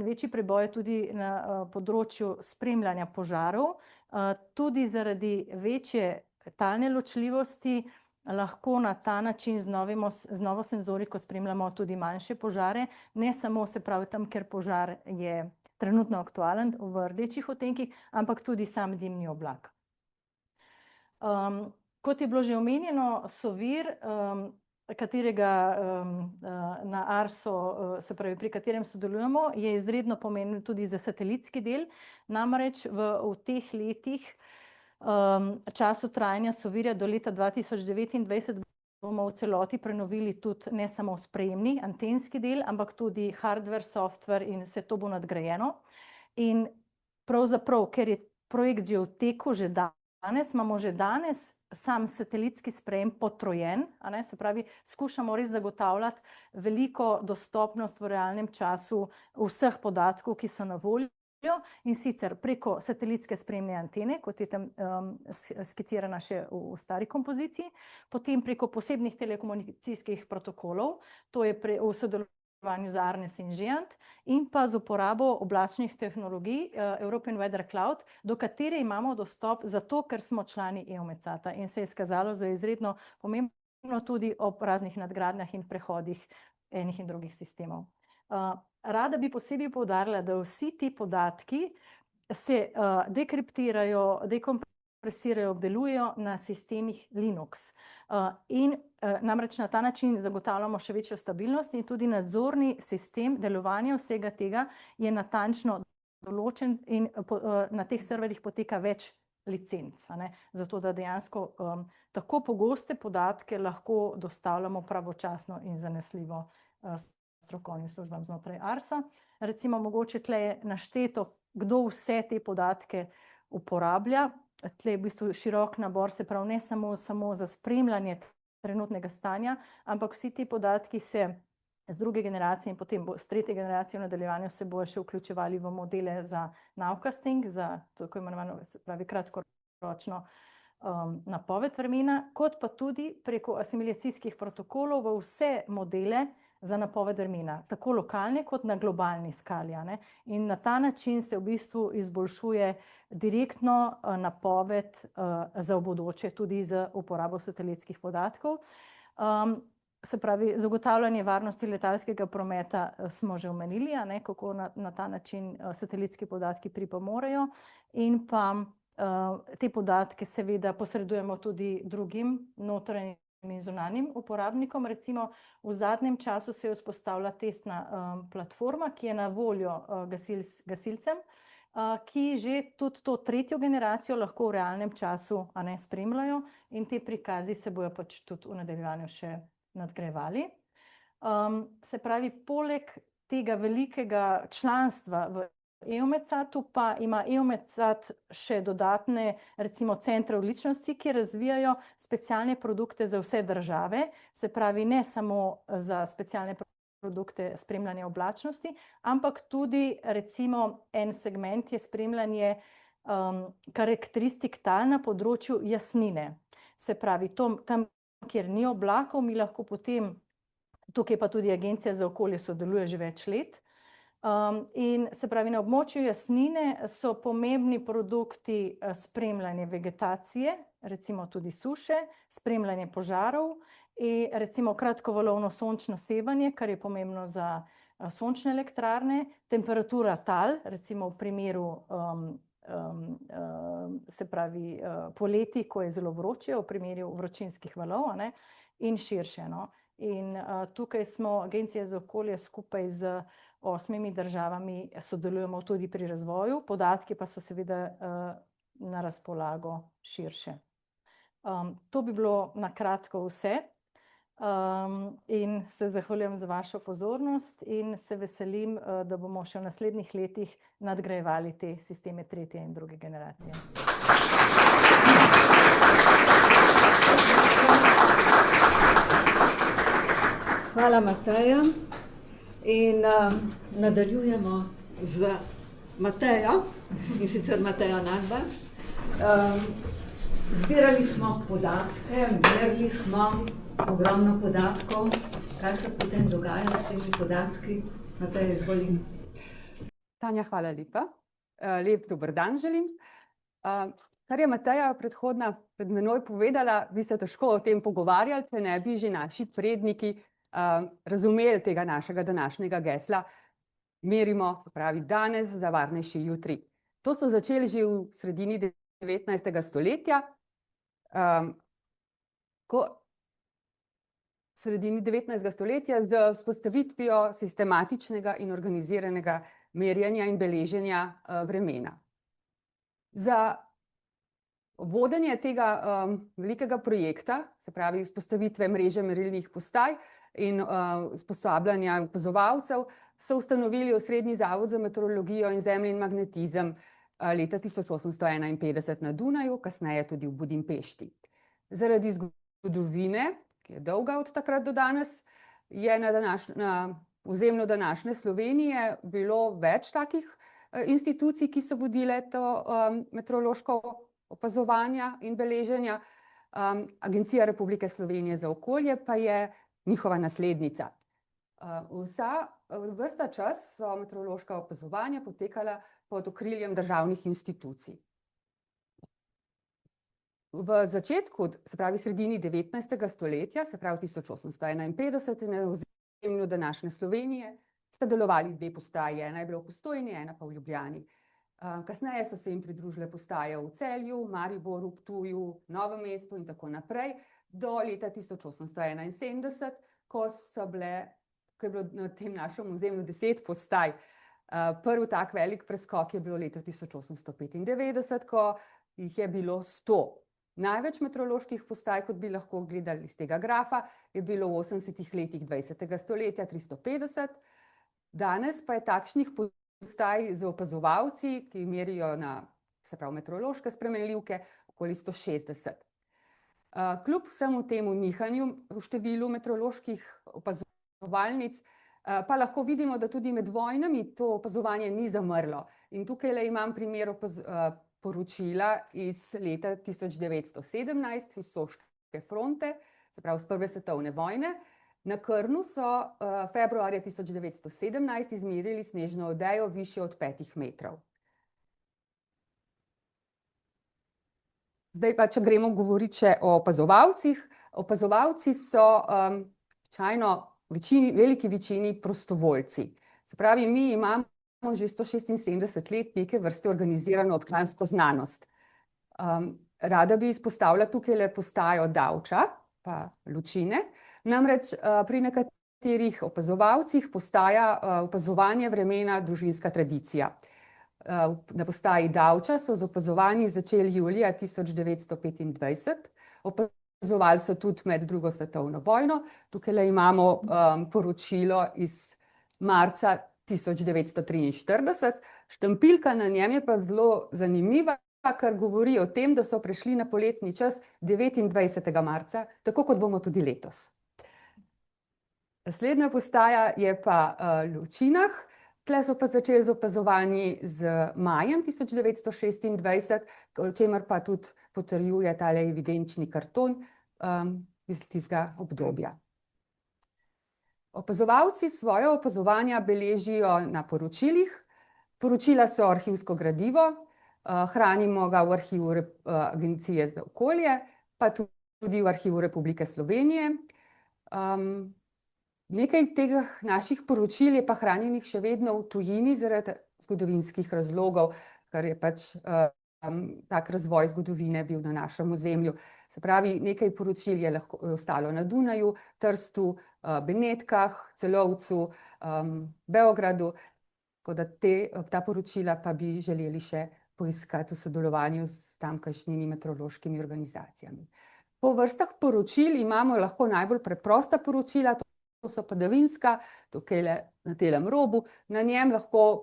večji preboj je tudi na področju spremljanja požarov. Tudi zaradi večje talne ločljivosti lahko na ta način z novo senzoriko spremljamo tudi manjše požare, ne samo, se pravi, tam, kjer požar je trenutno aktualen v rdečih odtenkih, ampak tudi sam dimni oblak. Kot je bilo že omenjeno, SOVIR, katerega na ARSO, se pravi, pri katerem sodelujemo, je izredno pomemben tudi za satelitski del. Namreč v teh letih, času trajanja SOVIR-ja do leta 2029 bomo v celoti prenovili tudi ne samo sprejemni, antenski del, ampak tudi hardware, software in vse to bo nadgrajeno. In pravzaprav, ker je projekt že v teku, že danes, imamo že danes sam satelitski sprejem potrojen, se pravi, skušamo res zagotavljati veliko dostopnost v realnem času vseh podatkov, ki so na voljo, in sicer preko satelitske sprejemne antene, kot je tam skicirana še v stari kompoziciji, potem preko posebnih telekomunikacijskih protokolov, to je v sodelovanju z ARNES in GEANT, in pa z uporabo oblačnih tehnologij European Weather Cloud, do katere imamo dostop zato, ker smo člani EUMETSAT-a in se je izkazalo za izredno pomembno tudi ob raznih nadgradnjah in prehodih enih in drugih sistemov. Rada bi posebej poudarila, da vsi ti podatki se dekriptirajo, dekompresirajo, obdelujejo na sistemih Linux. In namreč na ta način zagotavljamo še večjo stabilnost in tudi nadzorni sistem delovanja vsega tega je natančno določen in na teh serverjih poteka več licenc, zato da dejansko tako pogoste podatke lahko dostavljamo pravočasno in zanesljivo strokovnim službam znotraj ARSA. Recimo mogoče tle je našteto, kdo vse te podatke uporablja. Tle je v bistvu širok nabor, se pravi ne samo za spremljanje trenutnega stanja, ampak vsi ti podatki se z druge generacije in potem s tretje generacije v nadaljevanju se bojo še vključevali v modele za nowcasting, za tako imenovano, se pravi kratkoročno napoved vremena, kot pa tudi preko asimilacijskih protokolov v vse modele za napoved vremena, tako lokalne kot na globalni skali. In na ta način se v bistvu izboljšuje direktno napoved za v bodoče tudi z uporabo satelitskih podatkov. Se pravi, zagotavljanje varnosti letalskega prometa smo že omenili, kako na ta način satelitski podatki pripomorejo, in pa te podatke seveda posredujemo tudi drugim notranjim in zunanjim uporabnikom. Recimo v zadnjem času se je vzpostavila testna platforma, ki je na voljo gasilcem, ki že tudi to tretjo generacijo lahko v realnem času spremljajo, in te prikazi se bojo pač tudi v nadaljevanju še nadgrajevali. Se pravi, poleg tega velikega članstva v EUMETSAT-u pa ima EUMETSAT še dodatne, recimo, centre odličnosti, ki razvijajo specialne produkte za vse države, se pravi ne samo za specialne produkte spremljanja oblačnosti, ampak tudi recimo en segment je spremljanje karakteristik tal na področju jasnine. Se pravi, tam, kjer ni oblakov, mi lahko potem, tukaj pa tudi Agencija za okolje sodeluje že več let, in se pravi, na območju jasnine so pomembni produkti spremljanje vegetacije, recimo tudi suše, spremljanje požarov in recimo kratkovalovno sončno sevanje, kar je pomembno za sončne elektrarne, temperatura tal, recimo v primeru se pravi poleti, ko je zelo vroče, v primeru vročinskih valov, ne, in širše, no. In tukaj smo, Agencija za okolje skupaj z 8 državami sodelujemo tudi pri razvoju, podatki pa so seveda na razpolago širše. To bi bilo na kratko vse. In se zahvaljujem za vašo pozornost in se veselim, da bomo še v naslednjih letih nadgrajevali te sisteme tretje in druge generacije. Hvala, Mateja. In nadaljujemo z Matejo, in sicer Matejo Nadbast. Zbirali smo podatke, merili smo ogromno podatkov. Kaj se potem dogaja s temi podatki? Mateja, izvoli. Tanja, hvala lepa. Lep dober dan želim. Kar je Mateja predhodna pred menoj povedala, bi se težko o tem pogovarjali, če ne bi že naši predniki razumeli tega našega današnjega gesla. Merimo, pravi danes za varnejši jutri. To so začeli že v sredini 19. stoletja. Sredini 19. stoletja z vzpostavitvijo sistematičnega in organiziranega merjenja in beleženja vremena. Za vodenje tega velikega projekta, se pravi vzpostavitve mreže merilnih postaj in usposabljanja opazovalcev, so ustanovili Osrednji zavod za meteorologijo in zemljin magnetizem leta 1851 na Dunaju, kasneje tudi v Budimpešti. Zaradi zgodovine, ki je dolga od takrat do danes, je na ozemlju današnje Slovenije bilo več takih institucij, ki so vodile to meteorološko opazovanja in beleženja. Agencija Republike Slovenije za okolje pa je njihova naslednica. Ves ta čas so meteorološka opazovanja potekala pod okriljem državnih institucij. V začetku, se pravi sredini 19. stoletja, se pravi 1851, na ozemlju današnje Slovenije, sta delovali dve postaji, ena je bila v Postojni, ena pa v Ljubljani. Kasneje so se jim pridružile postaje v Celju, Mariboru, Ptuju, Novem mestu in tako naprej, do leta 1871, ko je bilo na tem našem ozemlju 10 postaj. Prvi tak velik preskok je bilo leta 1895, ko jih je bilo 100. Največ meteoroloških postaj, kot bi lahko gledali iz tega grafa, je bilo v 80. letih 20. stoletja 350. Danes pa je takšnih postaj z opazovalci, ki merijo na, se pravi, meteorološke spremenljivke, okoli 160. Kljub vsemu temu nihanju v številu meteoroloških opazovalnic, pa lahko vidimo, da tudi med vojnami to opazovanje ni zamrlo. In tukaj imam primer poročila iz leta 1917, iz Soške fronte, se pravi iz Prve svetovne vojne. Na Krnu so februarja 1917 izmerili snežno odejo višjo od 5 metrov. Zdaj pa, če gremo govoriti še o opazovalcih. Opazovalci so običajno veliki večini prostovoljci. Se pravi, mi imamo že 176 let neke vrste organizirano odklansko znanost. Rada bi izpostavila tukaj postajo Davča, pa Lučine. Namreč pri nekaterih opazovalcih postaja opazovanje vremena družinska tradicija. Na postaji Davča so z opazovanji začeli julija 1925. Opazovali so tudi med drugo svetovno vojno. Tukaj imamo poročilo iz marca 1943. Štampiljka na njem je pa zelo zanimiva, ker govori o tem, da so prišli na poletni čas 29. marca, tako kot bomo tudi letos. Naslednja postaja je pa v Lučinah. Tle so pa začeli z opazovanji z majem 1926, o čemer pa tudi potrjuje tale evidenčni karton iz tistega obdobja. Opazovalci svoje opazovanja beležijo na poročilih. Poročila so arhivsko gradivo, hranimo ga v arhivu Agencije za okolje, pa tudi v arhivu Republike Slovenije. Nekaj teh naših poročil je pa hranjenih še vedno v tujini zaradi zgodovinskih razlogov, ker je pač tak razvoj zgodovine bil na našem ozemlju. Se pravi, nekaj poročil je lahko ostalo na Dunaju, Trstu, Benetkah, Celovcu, Beogradu, tako da ta poročila pa bi želeli še poiskati v sodelovanju s tamkajšnjimi meteorološkimi organizacijami. Po vrstah poročil imamo lahko najbolj preprosta poročila, to so padavinska, tukaj na telem robu, na njem lahko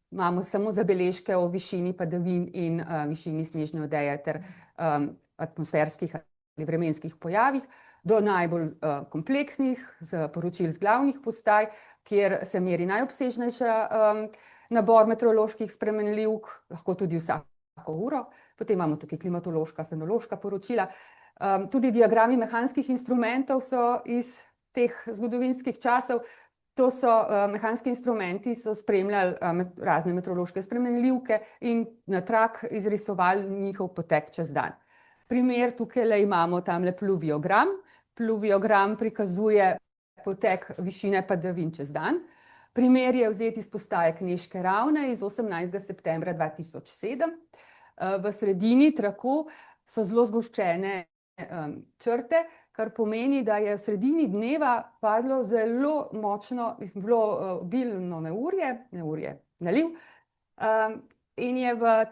imamo samo zabeležke o višini padavin in višini snežne odeje ter atmosferskih ali vremenskih pojavih, do najbolj kompleksnih poročil z glavnih postaj, kjer se meri najobsežnejša nabor meteoroloških spremenljivk, lahko tudi vsako uro. Potem imamo tukaj klimatološka, fenološka poročila. Tudi diagrami mehanskih instrumentov so iz teh zgodovinskih časov. To so mehanski instrumenti, so spremljali razne meteorološke spremenljivke in na trak izrisovali njihov potek čez dan. Primer, tukaj imamo tamle pluviogram. Pluviogram prikazuje potek višine padavin čez dan. Primer je vzet iz postaje Knežke Ravne iz 18. septembra 2007. V sredini traku so zelo zgoščene črte, kar pomeni, da je v sredini dneva padlo zelo močno, bilo obilno neurje, naliv, in je v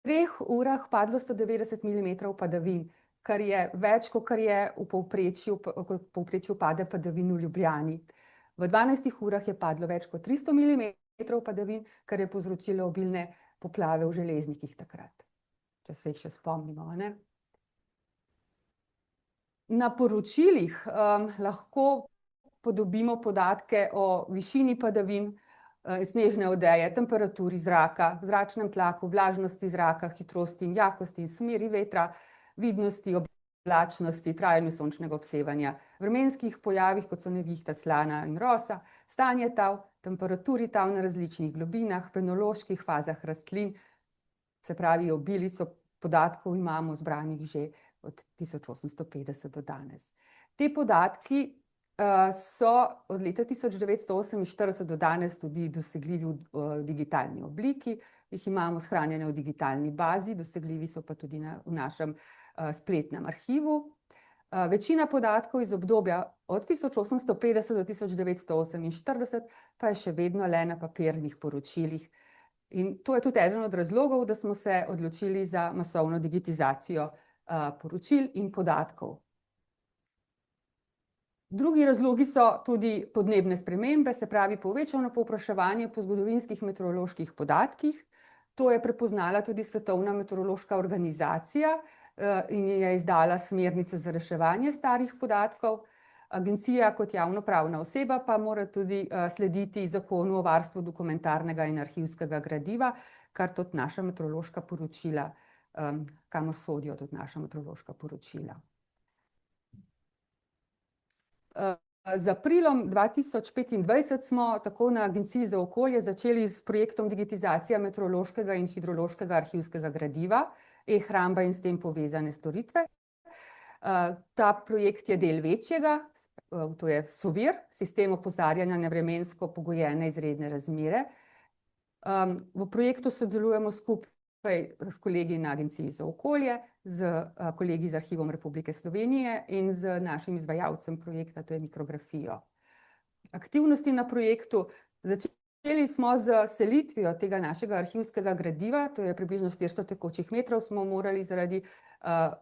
3 urah padlo 190 mm padavin, kar je več, kot je v povprečju pade padavin v Ljubljani. V 12 urah je padlo več kot 300 mm padavin, kar je povzročilo obilne poplave v Železnikih takrat, če se jih še spomnimo, ne? Na poročilih lahko podobimo podatke o višini padavin, snežne odeje, temperaturi zraka, zračnem tlaku, vlažnosti zraka, hitrosti in jakosti in smeri vetra, vidnosti, oblačnosti, trajanju sončnega obsevanja, vremenskih pojavih, kot so nevihta, slana in rosa, stanje tal, temperaturi tal na različnih globinah, fenoloških fazah rastlin, se pravi, obilico podatkov imamo zbranih že od 1850 do danes. Te podatki so od leta 1948 do danes tudi dosegljivi v digitalni obliki, jih imamo shranjene v digitalni bazi, dosegljivi so pa tudi v našem spletnem arhivu. Večina podatkov iz obdobja od 1850 do 1948 pa je še vedno le na papirnih poročilih. In to je tudi eden od razlogov, da smo se odločili za masovno digitizacijo poročil in podatkov. Drugi razlogi so tudi podnebne spremembe, se pravi povečano povpraševanje po zgodovinskih meteoroloških podatkih. To je prepoznala tudi Svetovna meteorološka organizacija in je izdala smernice za reševanje starih podatkov. Agencija kot javnopravna oseba pa mora tudi slediti Zakonu o varstvu dokumentarnega in arhivskega gradiva, kar tudi naša meteorološka poročila, kamor sodijo tudi naša meteorološka poročila. Z aprilom 2025 smo tako na Agenciji za okolje začeli s projektom digitizacija meteorološkega in hidrološkega arhivskega gradiva, e-hramba in s tem povezane storitve. Ta projekt je del večjega, to je SOVIR, sistem opozarjanja na vremensko pogojene izredne razmere. V projektu sodelujemo skupaj s kolegi na Agenciji za okolje, z kolegi z Arhivom Republike Slovenije in z našim izvajalcem projekta, to je Mikrografijo. Aktivnosti na projektu, začeli smo z selitvijo tega našega arhivskega gradiva, to je približno 400 tekočih metrov, smo morali zaradi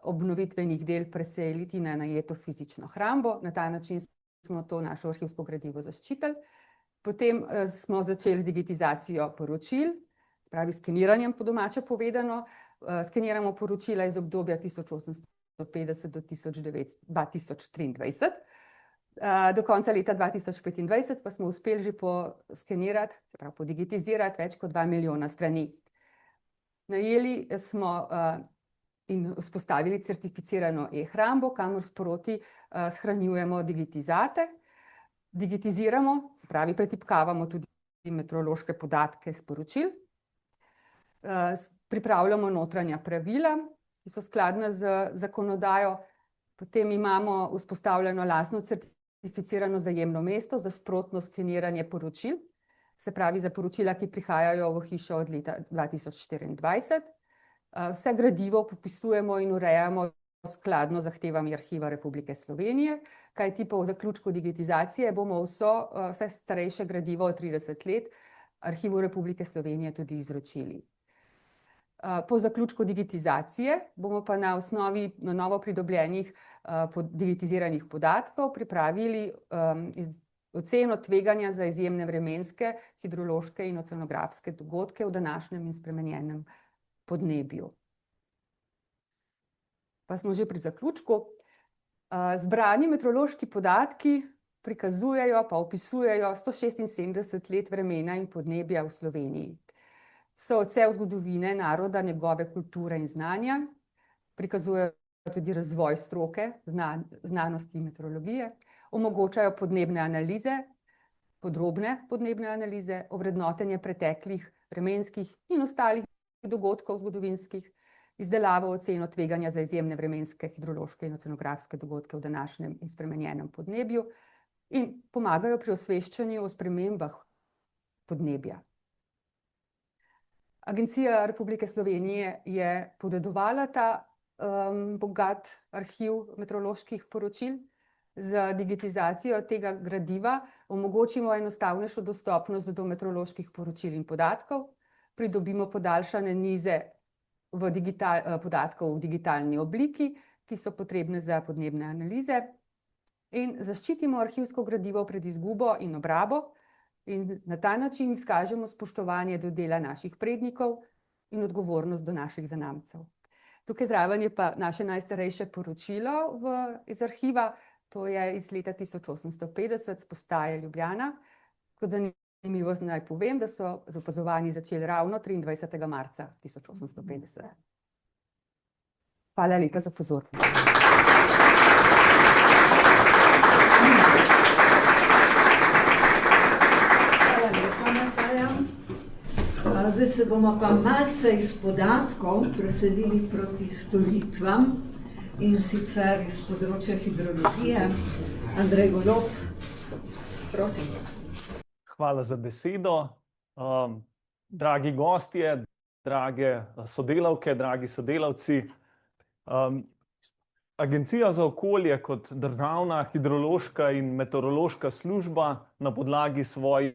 obnovitvenih del preseliti na najeto fizično hrambo, na ta način smo to našo arhivsko gradivo zaščitili. Potem smo začeli z digitizacijo poročil, pravi skeniranjem po domače povedano, skeniramo poročila iz obdobja 1850 do 2023. Do konca leta 2025 pa smo uspeli že poskenirati, se pravi podigitizirati več kot 2 milijona strani. Najeli smo in vzpostavili certificirano e-hrambo, kamor sproti shranjujemo digitizate. Digitiziramo, se pravi pretipkavamo tudi meteorološke podatke sporočil. Pripravljamo notranja pravila, ki so skladna z zakonodajo. Potem imamo vzpostavljeno lastno certificirano zajemno mesto za sprotno skeniranje poročil, se pravi za poročila, ki prihajajo v hišo od leta 2024. Vse gradivo popisujemo in urejamo skladno z zahtevami Arhiva Republike Slovenije, kajti po zaključku digitizacije bomo vse starejše gradivo od 30 let Arhivu Republike Slovenije tudi izročili. Po zaključku digitizacije bomo pa na osnovi na novo pridobljenih digitiziranih podatkov pripravili oceno tveganja za izjemne vremenske, hidrološke in oceanografske dogodke v današnjem in spremenjenem podnebju. Pa smo že pri zaključku. Zbrani meteorološki podatki prikazujejo pa opisujejo 176 let vremena in podnebja v Sloveniji. So odsev zgodovine naroda, njegove kulture in znanja, prikazujejo tudi razvoj stroke, znanosti in meteorologije, omogočajo podnebne analize, podrobne podnebne analize, ovrednotenje preteklih vremenskih in ostalih dogodkov zgodovinskih, izdelavo oceno tveganja za izjemne vremenske, hidrološke in oceanografske dogodke v današnjem in spremenjenem podnebju in pomagajo pri osveščanju o spremembah podnebja. Agencija Republike Slovenije je podedovala ta bogat arhiv meteoroloških poročil. Z digitizacijo tega gradiva omogočimo enostavnejšo dostopnost do meteoroloških poročil in podatkov, pridobimo podaljšane nize podatkov v digitalni obliki, ki so potrebne za podnebne analize, in zaščitimo arhivsko gradivo pred izgubo in obrabo in na ta način izkažemo spoštovanje do dela naših prednikov in odgovornost do naših zanamcev. Tukaj zraven je pa naše najstarejše poročilo iz arhiva, to je iz leta 1850 s postaje Ljubljana. Kot zanimivost naj povem, da so z opazovanji začeli ravno 23. marca 1850. Hvala lepa za pozornost. Hvala lepa, Nataja. Zdaj se bomo pa malce iz podatkov preselili proti storitvam, in sicer iz področja hidrologije. Andrej Golob, prosim. Hvala za besedo. Dragi gostje, drage sodelavke, dragi sodelavci. Agencija za okolje kot državna hidrološka in meteorološka služba na podlagi svojih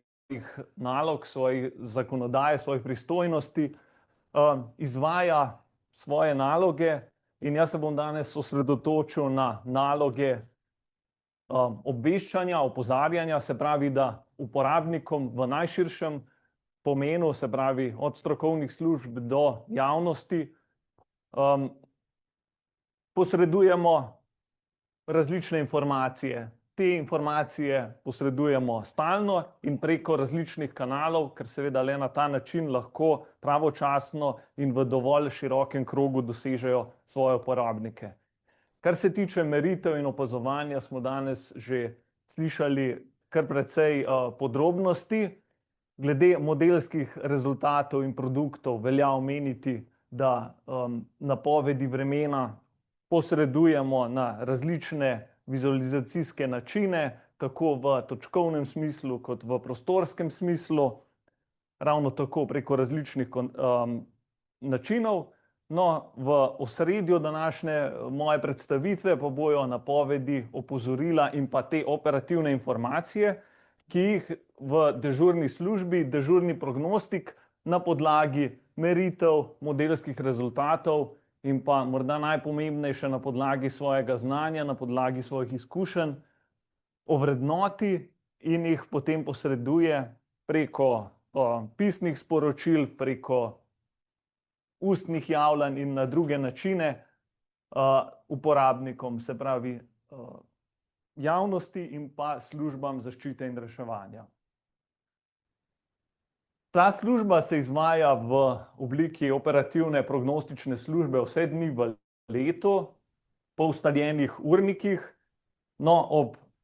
nalog, svojih zakonodaje, svojih pristojnosti izvaja svoje naloge. In jaz se bom danes osredotočil na naloge obveščanja, opozarjanja, se pravi, da uporabnikom v najširšem pomenu, se pravi od strokovnih služb do javnosti, posredujemo različne informacije. Te informacije posredujemo stalno in preko različnih kanalov, ker seveda le na ta način lahko pravočasno in v dovolj širokem krogu dosežejo svoje uporabnike. Kar se tiče meritev in opazovanja, smo danes že slišali kar precej podrobnosti. Glede modelskih rezultatov in produktov velja omeniti, da napovedi vremena posredujemo na različne vizualizacijske načine, tako v točkovnem smislu kot v prostorskem smislu, ravno tako preko različnih načinov. No, v osredju današnje moje predstavitve pa bojo napovedi, opozorila in pa te operativne informacije, ki jih v dežurni službi, dežurni prognostik na podlagi meritev, modelskih rezultatov in pa morda najpomembnejše na podlagi svojega znanja, na podlagi svojih izkušenj ovrednoti in jih potem posreduje preko pisnih sporočil, preko ustnih javljanj in na druge načine uporabnikom, se pravi javnosti in pa službam zaščite in reševanja. Ta služba se izvaja v obliki operativne prognostične službe vse dni v letu, po ustaljenih urnikih, no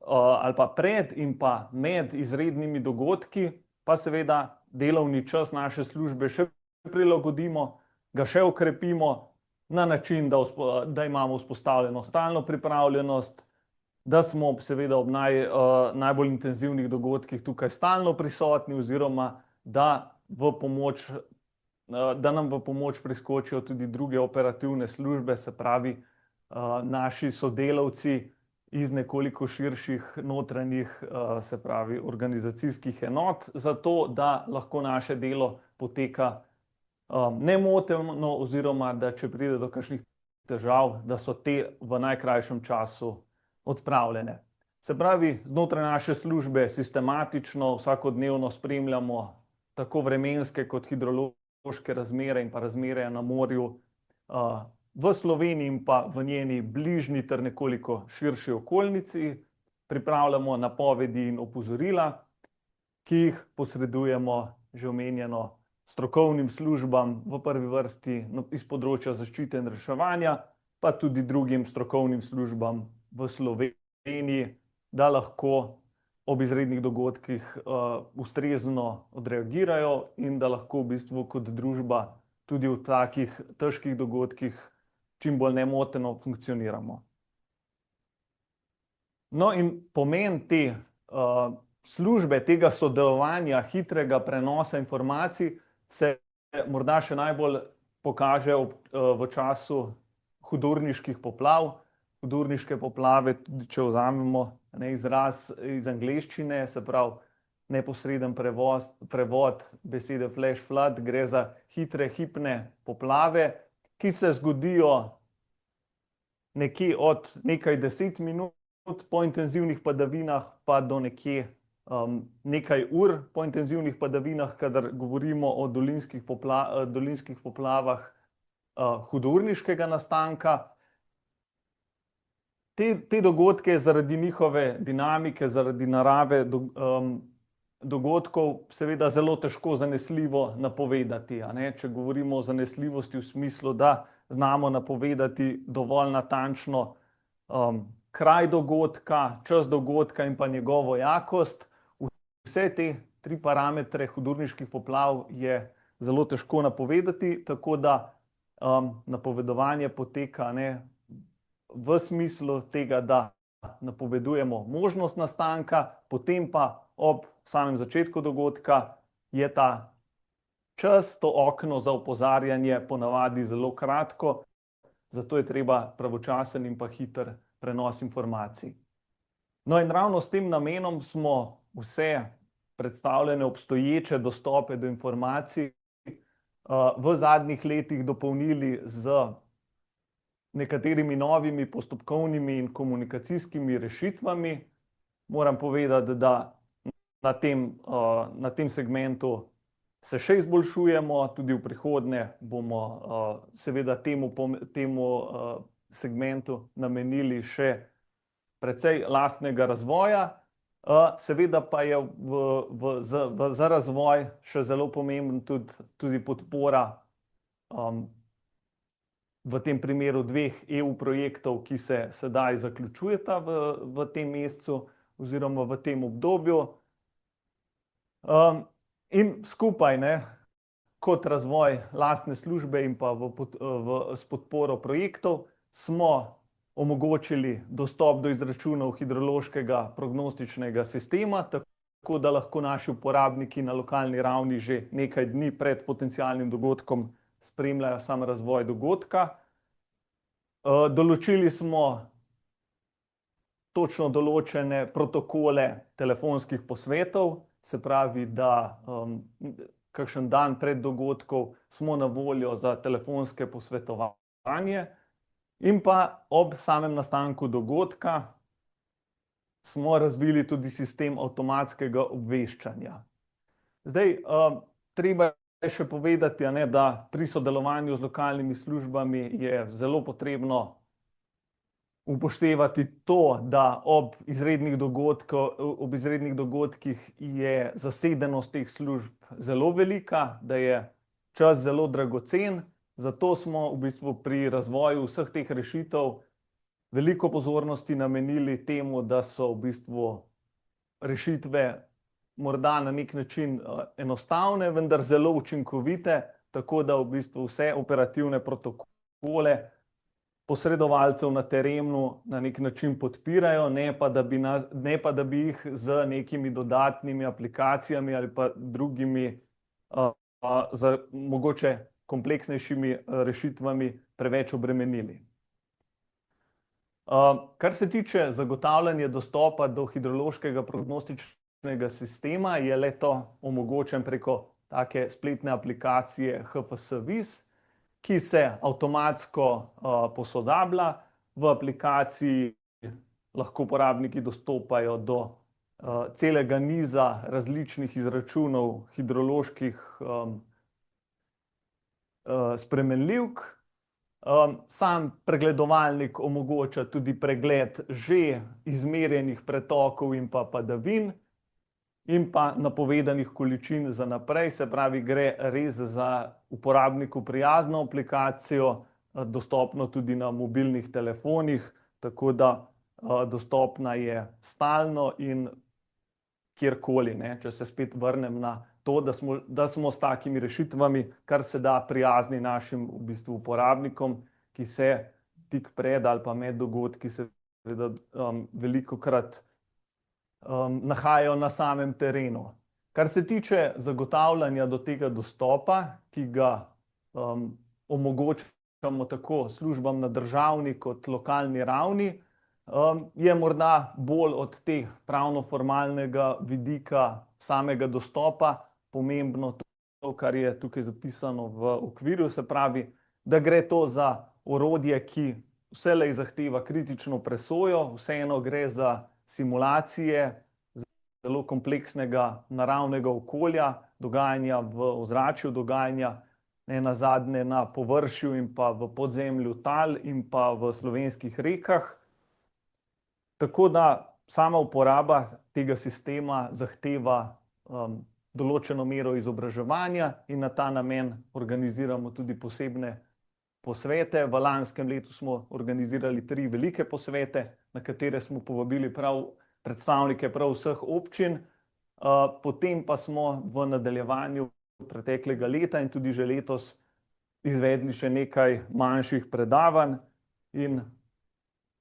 ali pa pred in pa med izrednimi dogodki, pa seveda delovni čas naše službe še prilagodimo, ga še okrepimo na način, da imamo vzpostavljeno stalno pripravljenost, da smo seveda ob najbolj intenzivnih dogodkih tukaj stalno prisotni oziroma da nam v pomoč priskočijo tudi druge operativne službe, se pravi naši sodelavci iz nekoliko širših notranjih, se pravi organizacijskih enot, zato da lahko naše delo poteka nemoteno oziroma da če pride do kakšnih težav, da so te v najkrajšem času odpravljene. Se pravi, znotraj naše službe sistematično vsakodnevno spremljamo tako vremenske kot hidrološke razmere in pa razmere na morju v Sloveniji in pa v njeni bližnji ter nekoliko širši okolici. Pripravljamo napovedi in opozorila, ki jih posredujemo že omenjeno strokovnim službam v prvi vrsti iz področja zaščite in reševanja, pa tudi drugim strokovnim službam v Sloveniji, da lahko ob izrednih dogodkih ustrezno odreagirajo in da lahko v bistvu kot družba tudi v takih težkih dogodkih čim bolj nemoteno funkcioniramo. No in pomen te službe, tega sodelovanja, hitrega prenosa informacij se morda še najbolj pokaže v času hudourniških poplav. Hudourniške poplave, tudi če vzamemo izraz iz angleščine, se pravi neposreden prevod besede flash flood, gre za hitre, hipne poplave, ki se zgodijo nekje od nekaj 10 minut po intenzivnih padavinah pa do nekje nekaj ur po intenzivnih padavinah, kadar govorimo o dolinskih poplavah hudourniškega nastanka. Te dogodke zaradi njihove dinamike, zaradi narave dogodkov seveda zelo težko zanesljivo napovedati. Če govorimo o zanesljivosti v smislu, da znamo napovedati dovolj natančno kraj dogodka, čas dogodka in pa njegovo jakost, vse te 3 parametre hudourniških poplav je zelo težko napovedati, tako da napovedovanje poteka v smislu tega, da napovedujemo možnost nastanka, potem pa ob samem začetku dogodka je ta čas, to okno za opozarjanje ponavadi zelo kratko, zato je treba pravočasen in pa hiter prenos informacij. No in ravno s tem namenom smo vse predstavljene obstoječe dostope do informacij v zadnjih letih dopolnili z nekaterimi novimi postopkovnimi in komunikacijskimi rešitvami. Moram povedati, da na tem segmentu se še izboljšujemo, tudi v prihodnje bomo seveda temu segmentu namenili še precej lastnega razvoja, seveda pa je za razvoj še zelo pomemben tudi podpora v tem primeru 2 EU projektov, ki se sedaj zaključujeta v tem mesecu oziroma v tem obdobju. In skupaj kot razvoj lastne službe in pa s podporo projektov smo omogočili dostop do izračunov hidrološkega prognostičnega sistema, tako da lahko naši uporabniki na lokalni ravni že nekaj dni pred potencialnim dogodkom spremljajo sam razvoj dogodka. Določili smo točno določene protokole telefonskih posvetov, se pravi, da kakšen dan pred dogodkom smo na voljo za telefonske posvetovanje in pa ob samem nastanku dogodka smo razvili tudi sistem avtomatskega obveščanja. Zdaj, treba je še povedati, da pri sodelovanju z lokalnimi službami je zelo potrebno upoštevati to, da ob izrednih dogodkih je zasedenost teh služb zelo velika, da je čas zelo dragocen, zato smo v bistvu pri razvoju vseh teh rešitev veliko pozornosti namenili temu, da so v bistvu rešitve morda na nek način enostavne, vendar zelo učinkovite, tako da v bistvu vse operativne protokole posredovalcev na terenu na nek način podpirajo, ne pa da bi jih z nekimi dodatnimi aplikacijami ali pa drugimi mogoče kompleksnejšimi rešitvami preveč obremenili. Kar se tiče zagotavljanja dostopa do hidrološkega prognostičnega sistema, je le-to omogočen preko take spletne aplikacije HFS-VIS, ki se avtomatsko posodablja. V aplikaciji lahko uporabniki dostopajo do celega niza različnih izračunov hidroloških spremenljivk. Sam pregledovalnik omogoča tudi pregled že izmerjenih pretokov in pa padavin in pa napovedanih količin za naprej, se pravi, gre res za uporabniku prijazno aplikacijo, dostopno tudi na mobilnih telefonih, tako da dostopna je stalno in kjerkoli, ne, če se spet vrnem na to, da smo s takimi rešitvami kar se da prijazni našim v bistvu uporabnikom, ki se tik pred ali pa med dogodki seveda velikokrat nahajajo na samem terenu. Kar se tiče zagotavljanja do tega dostopa, ki ga omogočamo tako službam na državni kot lokalni ravni, je morda bolj od teh pravno-formalnega vidika samega dostopa pomembno to, kar je tukaj zapisano v okvirju, se pravi, da gre to za orodje, ki vselej zahteva kritično presojo, vseeno gre za simulacije zelo kompleksnega naravnega okolja, dogajanja v ozračju, dogajanja nenazadnje na površju in pa v podzemlju tal in pa v slovenskih rekah. Tako da sama uporaba tega sistema zahteva določeno mero izobraževanja in na ta namen organiziramo tudi posebne posvete. V lanskem letu smo organizirali 3 velike posvete, na katere smo povabili predstavnike vseh občin. Potem pa smo v nadaljevanju preteklega leta in tudi že letos izvedli še nekaj manjših predavanj in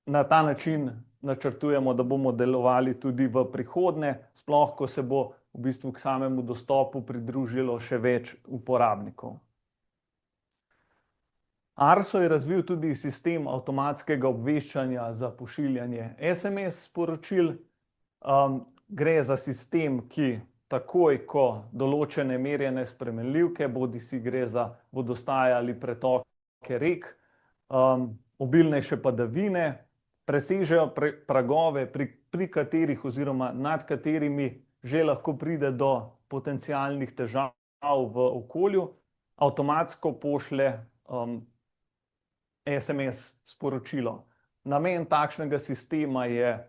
na ta način načrtujemo, da bomo delovali tudi v prihodnje, sploh ko se bo v bistvu k samemu dostopu pridružilo še več uporabnikov. Arso je razvil tudi sistem avtomatskega obveščanja za pošiljanje SMS sporočil. Gre za sistem, ki takoj, ko določene merjene spremenljivke, bodisi gre za vodostaje ali pretoke rek, obilnejše padavine, presežejo pragove, pri katerih oziroma nad katerimi že lahko pride do potencialnih težav v okolju, avtomatsko pošlje SMS sporočilo. Namen takšnega sistema je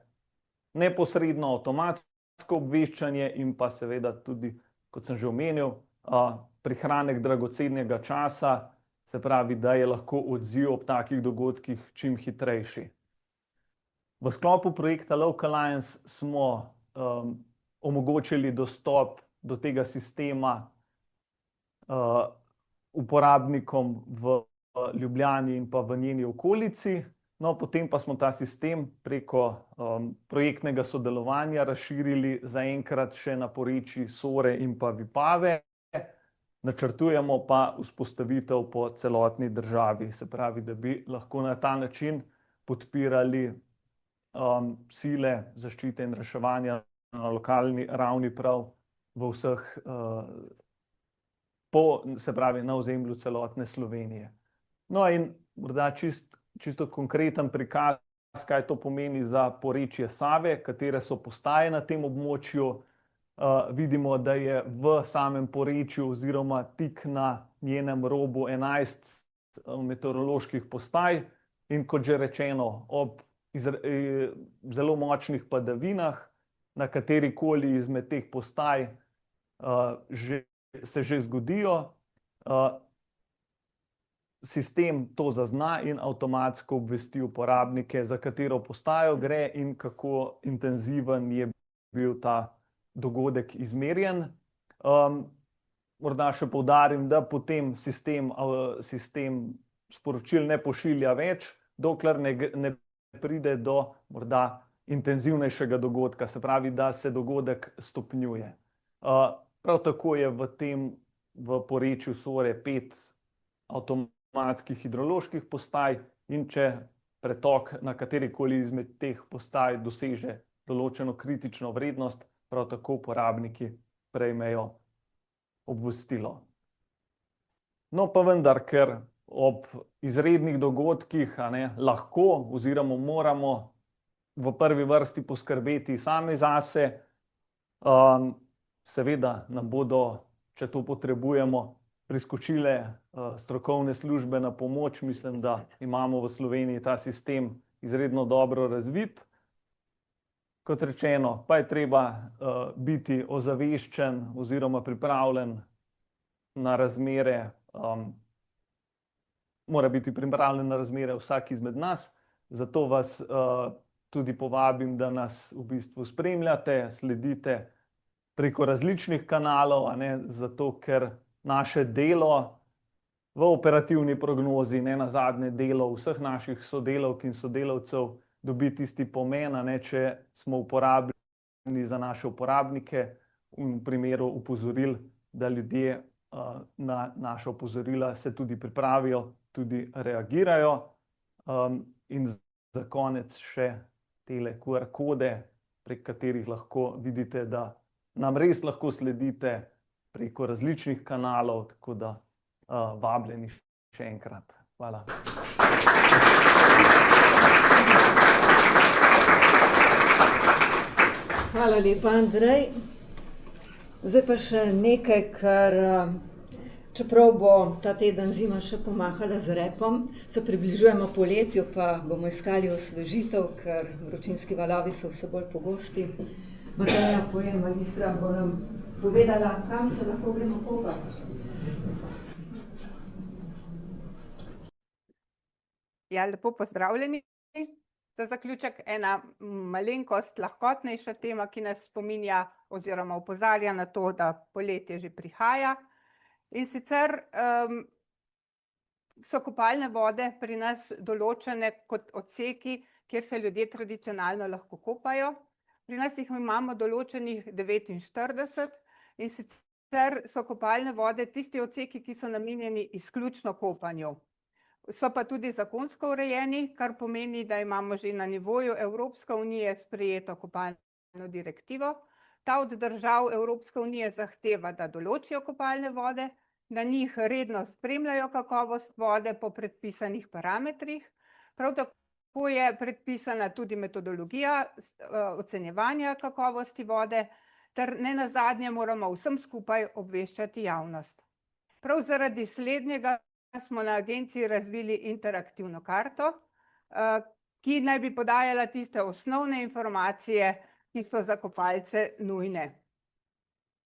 neposredno avtomatsko obveščanje in pa seveda tudi, kot sem že omenil, prihranek dragocenega časa, se pravi, da je lahko odziv ob takih dogodkih čim hitrejši. V sklopu projekta Local Alliance smo omogočili dostop do tega sistema uporabnikom v Ljubljani in pa v njeni okolici. No, potem pa smo ta sistem preko projektnega sodelovanja razširili zaenkrat še na porečjih Sore in pa Vipave. Načrtujemo pa vzpostavitev po celotni državi, se pravi, da bi lahko na ta način podpirali sile zaščite in reševanja na lokalni ravni prav v vseh, se pravi, na ozemlju celotne Slovenije. No in morda čisto konkreten prikaz, kaj to pomeni za porečje Save, katere so postaje na tem območju. Vidimo, da je v samem porečju oziroma tik na njenem robu 11 meteoroloških postaj in kot že rečeno, ob zelo močnih padavinah, na katerikoli izmed teh postaj se že zgodijo. Sistem to zazna in avtomatsko obvesti uporabnike, za katero postajo gre in kako intenziven je bil ta dogodek izmerjen. Morda še poudarim, da potem sistem sporočil ne pošilja več, dokler ne pride do morda intenzivnejšega dogodka, se pravi, da se dogodek stopnjuje. Prav tako je v porečju Sore 5 avtomatskih hidroloških postaj in če pretok na katerikoli izmed teh postaj doseže določeno kritično vrednost, prav tako uporabniki prejmejo obvestilo. No, pa vendar, ker ob izrednih dogodkih lahko oziroma moramo v prvi vrsti poskrbeti sami zase, seveda nam bodo, če to potrebujemo, priskočile strokovne službe na pomoč. Mislim, da imamo v Sloveniji ta sistem izredno dobro razvit. Kot rečeno, pa je treba biti ozaveščen oziroma pripravljen na razmere, mora biti pripravljen na razmere vsak izmed nas, zato vas tudi povabim, da nas v bistvu spremljate, sledite preko različnih kanalov, zato ker naše delo v operativni prognozi, nenazadnje delo vseh naših sodelavk in sodelavcev, dobi tisti pomen, če smo uporabni za naše uporabnike, v primeru opozoril, da ljudje na naša opozorila se tudi pripravijo, tudi reagirajo. In za konec še tele QR kode, prek katerih lahko vidite, da nam res lahko sledite preko različnih kanalov, tako da vabljeni še enkrat. Hvala. Hvala lepa, Andrej. Zdaj pa še nekaj, kar čeprav bo ta teden zima še pomahala z repom, se približujemo poletju, pa bomo iskali osvežitev, ker vročinski valovi so vse bolj pogosti. Mateja Poje, magistra, bo nam povedala, kam se lahko gremo kopati. Ja, lepo pozdravljeni. Za zaključek ena malenkost lahkotnejša tema, ki nas spominja oziroma opozarja na to, da poletje že prihaja. In sicer so kopalne vode pri nas določene kot odseki, kjer se ljudje tradicionalno lahko kopajo. Pri nas jih imamo določenih 49 in sicer so kopalne vode tisti odseki, ki so namenjeni izključno kopanju. So pa tudi zakonsko urejeni, kar pomeni, da imamo že na nivoju Evropske unije sprejeto kopalno direktivo. Ta od držav Evropske unije zahteva, da določijo kopalne vode, na njih redno spremljajo kakovost vode po predpisanih parametrih. Prav tako je predpisana tudi metodologija ocenjevanja kakovosti vode, ter nenazadnje moramo vsem skupaj obveščati javnost. Prav zaradi slednjega smo na agenciji razvili interaktivno karto, ki naj bi podajala tiste osnovne informacije, ki so za kopalce nujne.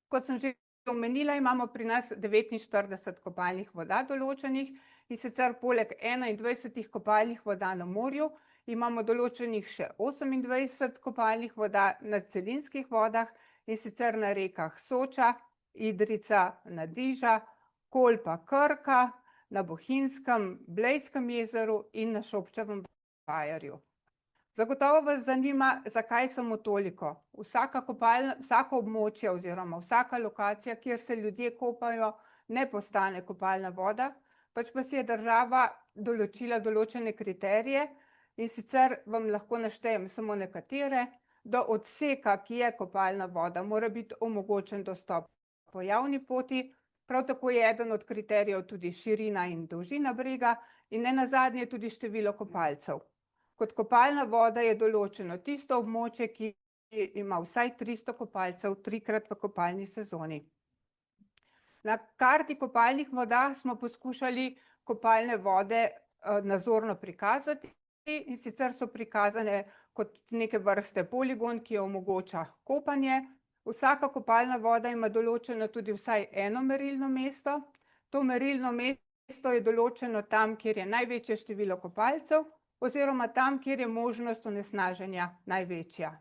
Kot sem že omenila, imamo pri nas 49 kopalnih voda določenih in sicer poleg 21 kopalnih voda na morju imamo določenih še 28 kopalnih voda na celinskih vodah in sicer na rekah Soča, Idrijca, Nadiža, Kolpa, Krka, na Bohinjskem, Blejskem jezeru in na Šobčevem bajerju. Zagotovo vas zanima, zakaj samo toliko. Vsako območje oziroma vsaka lokacija, kjer se ljudje kopajo, ne postane kopalna voda, pač pa si je država določila določene kriterije in sicer vam lahko naštejem samo nekatere. Do odseka, ki je kopalna voda, mora biti omogočen dostop po javni poti. Prav tako je eden od kriterijev tudi širina in dolžina brega in nenazadnje tudi število kopalcev. Kot kopalna voda je določeno tisto območje, ki ima vsaj 300 kopalcev 3-krat v kopalni sezoni. Na karti kopalnih voda smo poskušali kopalne vode nazorno prikazati in sicer so prikazane kot neke vrste poligon, ki omogoča kopanje. Vsaka kopalna voda ima določeno tudi vsaj eno merilno mesto. To merilno mesto je določeno tam, kjer je največje število kopalcev, oziroma tam, kjer je možnost onesnaženja največja.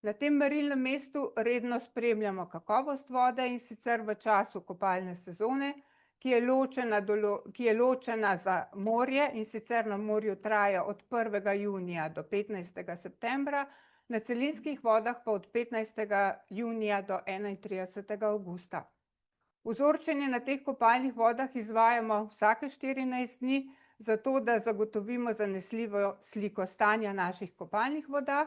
Na tem merilnem mestu redno spremljamo kakovost vode, in sicer v času kopalne sezone, ki je ločena za morje, in sicer na morju traja od 1. junija do 15. septembra, na celinskih vodah pa od 15. junija do 31. avgusta. Vzorčenje na teh kopalnih vodah izvajamo vsake 14 dni, zato da zagotovimo zanesljivo sliko stanja naših kopalnih voda.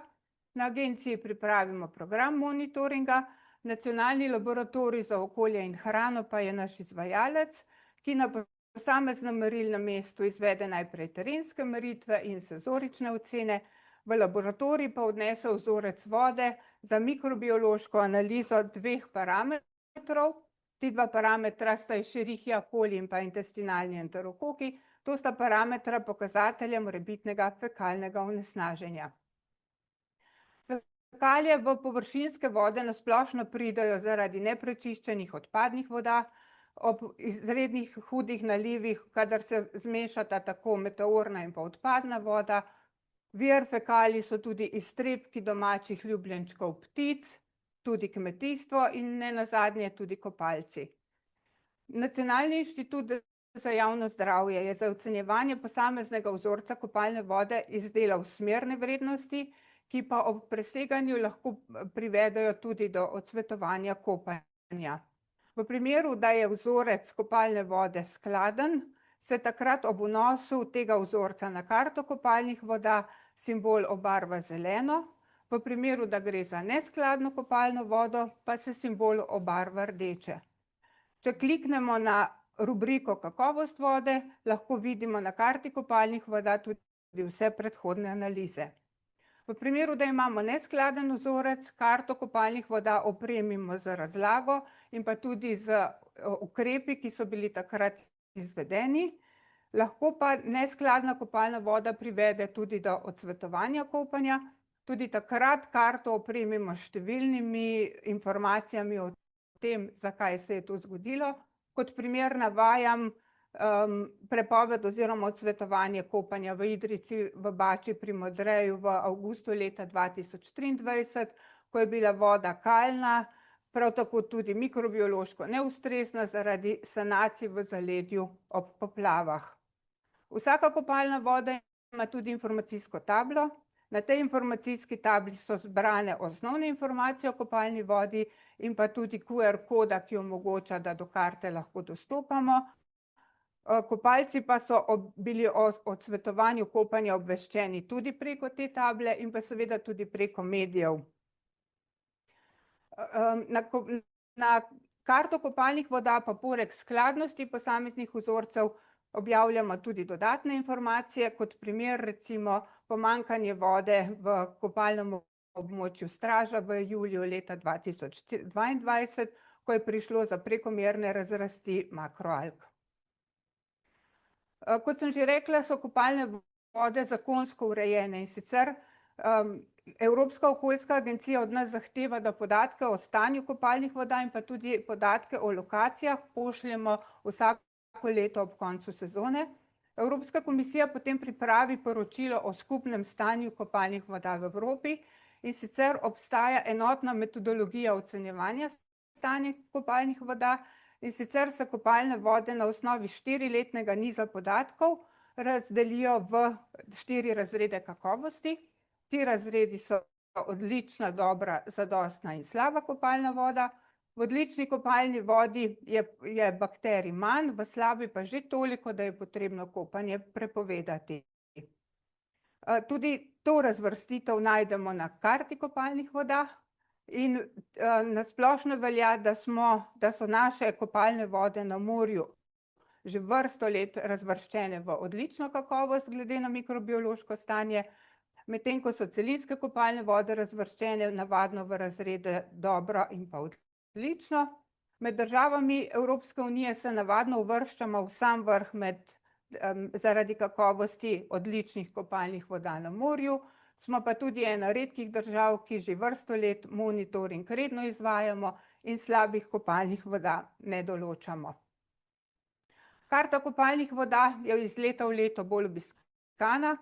Na agenciji pripravimo program monitoringa, Nacionalni laboratorij za okolje in hrano pa je naš izvajalec, ki na posameznem merilnem mestu izvede najprej terenske meritve in senzorične ocene, v laboratorij pa odnese vzorec vode za mikrobiološko analizo 2 parametrov. Ti 2 parametra sta Escherichia coli in pa intestinalni enterokoki. To sta parametra pokazatelja morebitnega fekalnega onesnaženja. Fekalije v površinske vode na splošno pridejo zaradi neprečiščenih odpadnih voda, ob izrednih hudih nalivih, kadar se zmešata tako meteorna in pa odpadna voda. Vir fekalij so tudi iztrebki domačih ljubljenčkov ptic, tudi kmetijstvo in nenazadnje tudi kopalci. Nacionalni inštitut za javno zdravje je za ocenjevanje posameznega vzorca kopalne vode izdelal smerne vrednosti, ki pa ob preseganju lahko privedejo tudi do odsvetovanja kopanja. V primeru, da je vzorec kopalne vode skladen, se takrat ob vnosu tega vzorca na karto kopalnih voda simbol obarva zeleno, v primeru, da gre za neskladno kopalno vodo, pa se simbol obarva rdeče. Če kliknemo na rubriko kakovost vode, lahko vidimo na karti kopalnih voda tudi vse predhodne analize. V primeru, da imamo neskladen vzorec, karto kopalnih voda opremimo z razlago in pa tudi z ukrepi, ki so bili takrat izvedeni. Lahko pa neskladna kopalna voda privede tudi do odsvetovanja kopanja. Tudi takrat karto opremimo s številnimi informacijami o tem, zakaj se je to zgodilo. Kot primer navajam prepoved oziroma odsvetovanje kopanja v Idrijci v Bači pri Modreju v avgustu leta 2023, ko je bila voda kalna, prav tako tudi mikrobiološko neustrezna zaradi sanacij v zaledju ob poplavah. Vsaka kopalna voda ima tudi informacijsko tablo. Na tej informacijski tabli so zbrane osnovne informacije o kopalni vodi in pa tudi QR koda, ki omogoča, da do karte lahko dostopamo. Kopalci pa so bili o odsvetovanju kopanja obveščeni tudi preko te table in pa seveda tudi preko medijev. Na karto kopalnih voda pa poleg skladnosti posameznih vzorcev objavljamo tudi dodatne informacije, kot primer recimo pomanjkanje vode v kopalnem območju Straža v juliju leta 2022, ko je prišlo za prekomerne razrasti makroalg. Kot sem že rekla, so kopalne vode zakonsko urejene, in sicer Evropska okoljska agencija od nas zahteva, da podatke o stanju kopalnih voda in pa tudi podatke o lokacijah pošljemo vsako leto ob koncu sezone. Evropska komisija potem pripravi poročilo o skupnem stanju kopalnih voda v Evropi, in sicer obstaja enotna metodologija ocenjevanja stanja kopalnih voda, in sicer se kopalne vode na osnovi 4-letnega niza podatkov razdelijo v 4 razrede kakovosti. Ti razredi so odlična, dobra, zadostna in slaba kopalna voda. V odlični kopalni vodi je bakterij manj, v slabi pa že toliko, da je potrebno kopanje prepovedati. Tudi to razvrstitev najdemo na karti kopalnih voda in na splošno velja, da so naše kopalne vode na morju že vrsto let razvrščene v odlično kakovost glede na mikrobiološko stanje, medtem ko so celinske kopalne vode razvrščene navadno v razrede dobro in pa odlično. Med državami Evropske unije se navadno uvrščamo v sam vrh med zaradi kakovosti odličnih kopalnih voda na morju. Smo pa tudi ena redkih držav, ki že vrsto let monitoring redno izvajamo in slabih kopalnih voda ne določamo. Karta kopalnih voda je iz leta v leto bolj obiskana.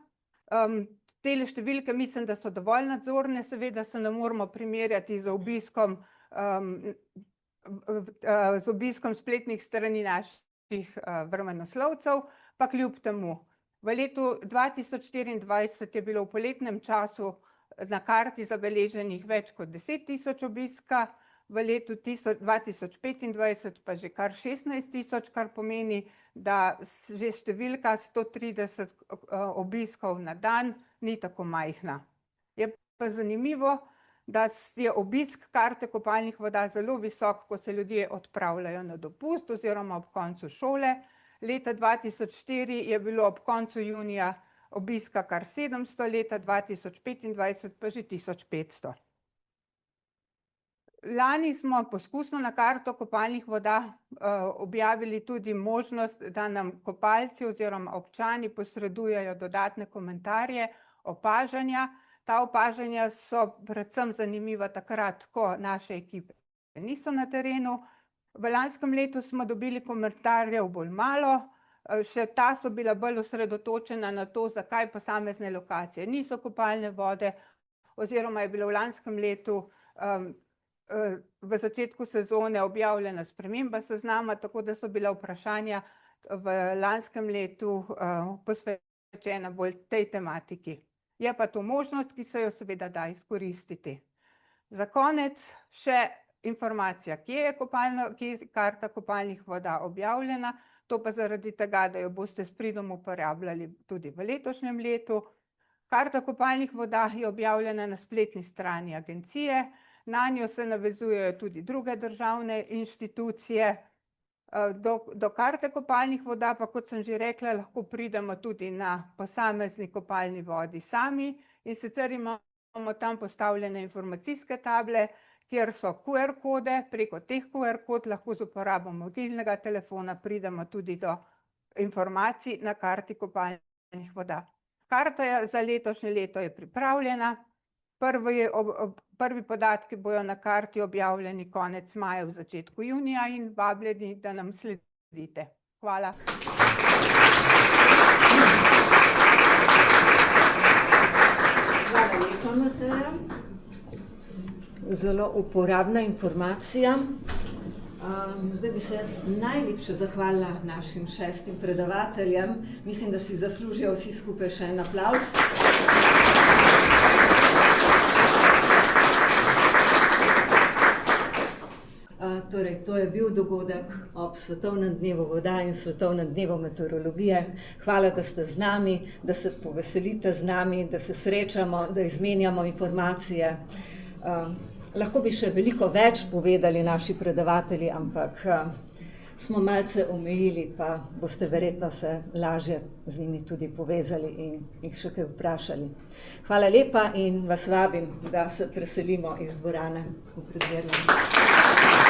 Tele številke mislim, da so dovolj nadzorne, seveda se ne moramo primerjati z obiskom spletnih strani naših vremenoslovcev, pa kljub temu. V letu 2024 je bilo v poletnem času na karti zabeleženih več kot 10.000 obiska, v letu 2025 pa že kar 16.000, kar pomeni, da že številka 130 obiskov na dan ni tako majhna. Je pa zanimivo, da je obisk karte kopalnih voda zelo visok, ko se ljudje odpravljajo na dopust oziroma ob koncu šole. Leta 2004 je bilo ob koncu junija obiska kar 700, leta 2025 pa že 1500. Lani smo poskusno na karto kopalnih voda objavili tudi možnost, da nam kopalci oziroma občani posredujejo dodatne komentarje, opažanja. Ta opažanja so predvsem zanimiva takrat, ko naše ekipe niso na terenu. V lanskem letu smo dobili komentarjev bolj malo, še ta so bila bolj osredotočena na to, zakaj posamezne lokacije niso kopalne vode, oziroma je bilo v lanskem letu v začetku sezone objavljena sprememba seznama, tako da so bila vprašanja v lanskem letu posvečena bolj tej tematiki. Je pa to možnost, ki se jo seveda da izkoristiti. Za konec še informacija, kje je karta kopalnih voda objavljena, to pa zaradi tega, da jo boste s pridom uporabljali tudi v letošnjem letu. Karta kopalnih voda je objavljena na spletni strani agencije, na njo se navezujejo tudi druge državne inštitucije. Do karte kopalnih voda pa, kot sem že rekla, lahko pridemo tudi na posamezni kopalni vodi sami, in sicer imamo tam postavljene informacijske table, kjer so QR kode, preko teh QR kod lahko z uporabo mobilnega telefona pridemo tudi do informacij na karti kopalnih voda. Karta za letošnje leto je pripravljena. Prvi podatki bojo na karti objavljeni konec maja, v začetku junija, in vabljeni, da nam sledite. Hvala. Hvala lepa, Mateja. Zelo uporabna informacija. Zdaj bi se jaz najlepše zahvalila našim 6 predavateljem. Mislim, da si zaslužijo vsi skupaj še en aplavz. Torej, to je bil dogodek ob Svetovnem dnevu voda in Svetovnem dnevu meteorologije. Hvala, da ste z nami, da se poveselite z nami, da se srečamo, da izmenjamo informacije. Lahko bi še veliko več povedali naši predavatelji, ampak smo malce omejili, pa boste verjetno se lažje z njimi tudi povezali in jih še kaj vprašali. Hvala lepa in vas vabim, da se preselimo iz dvorane v Predverju.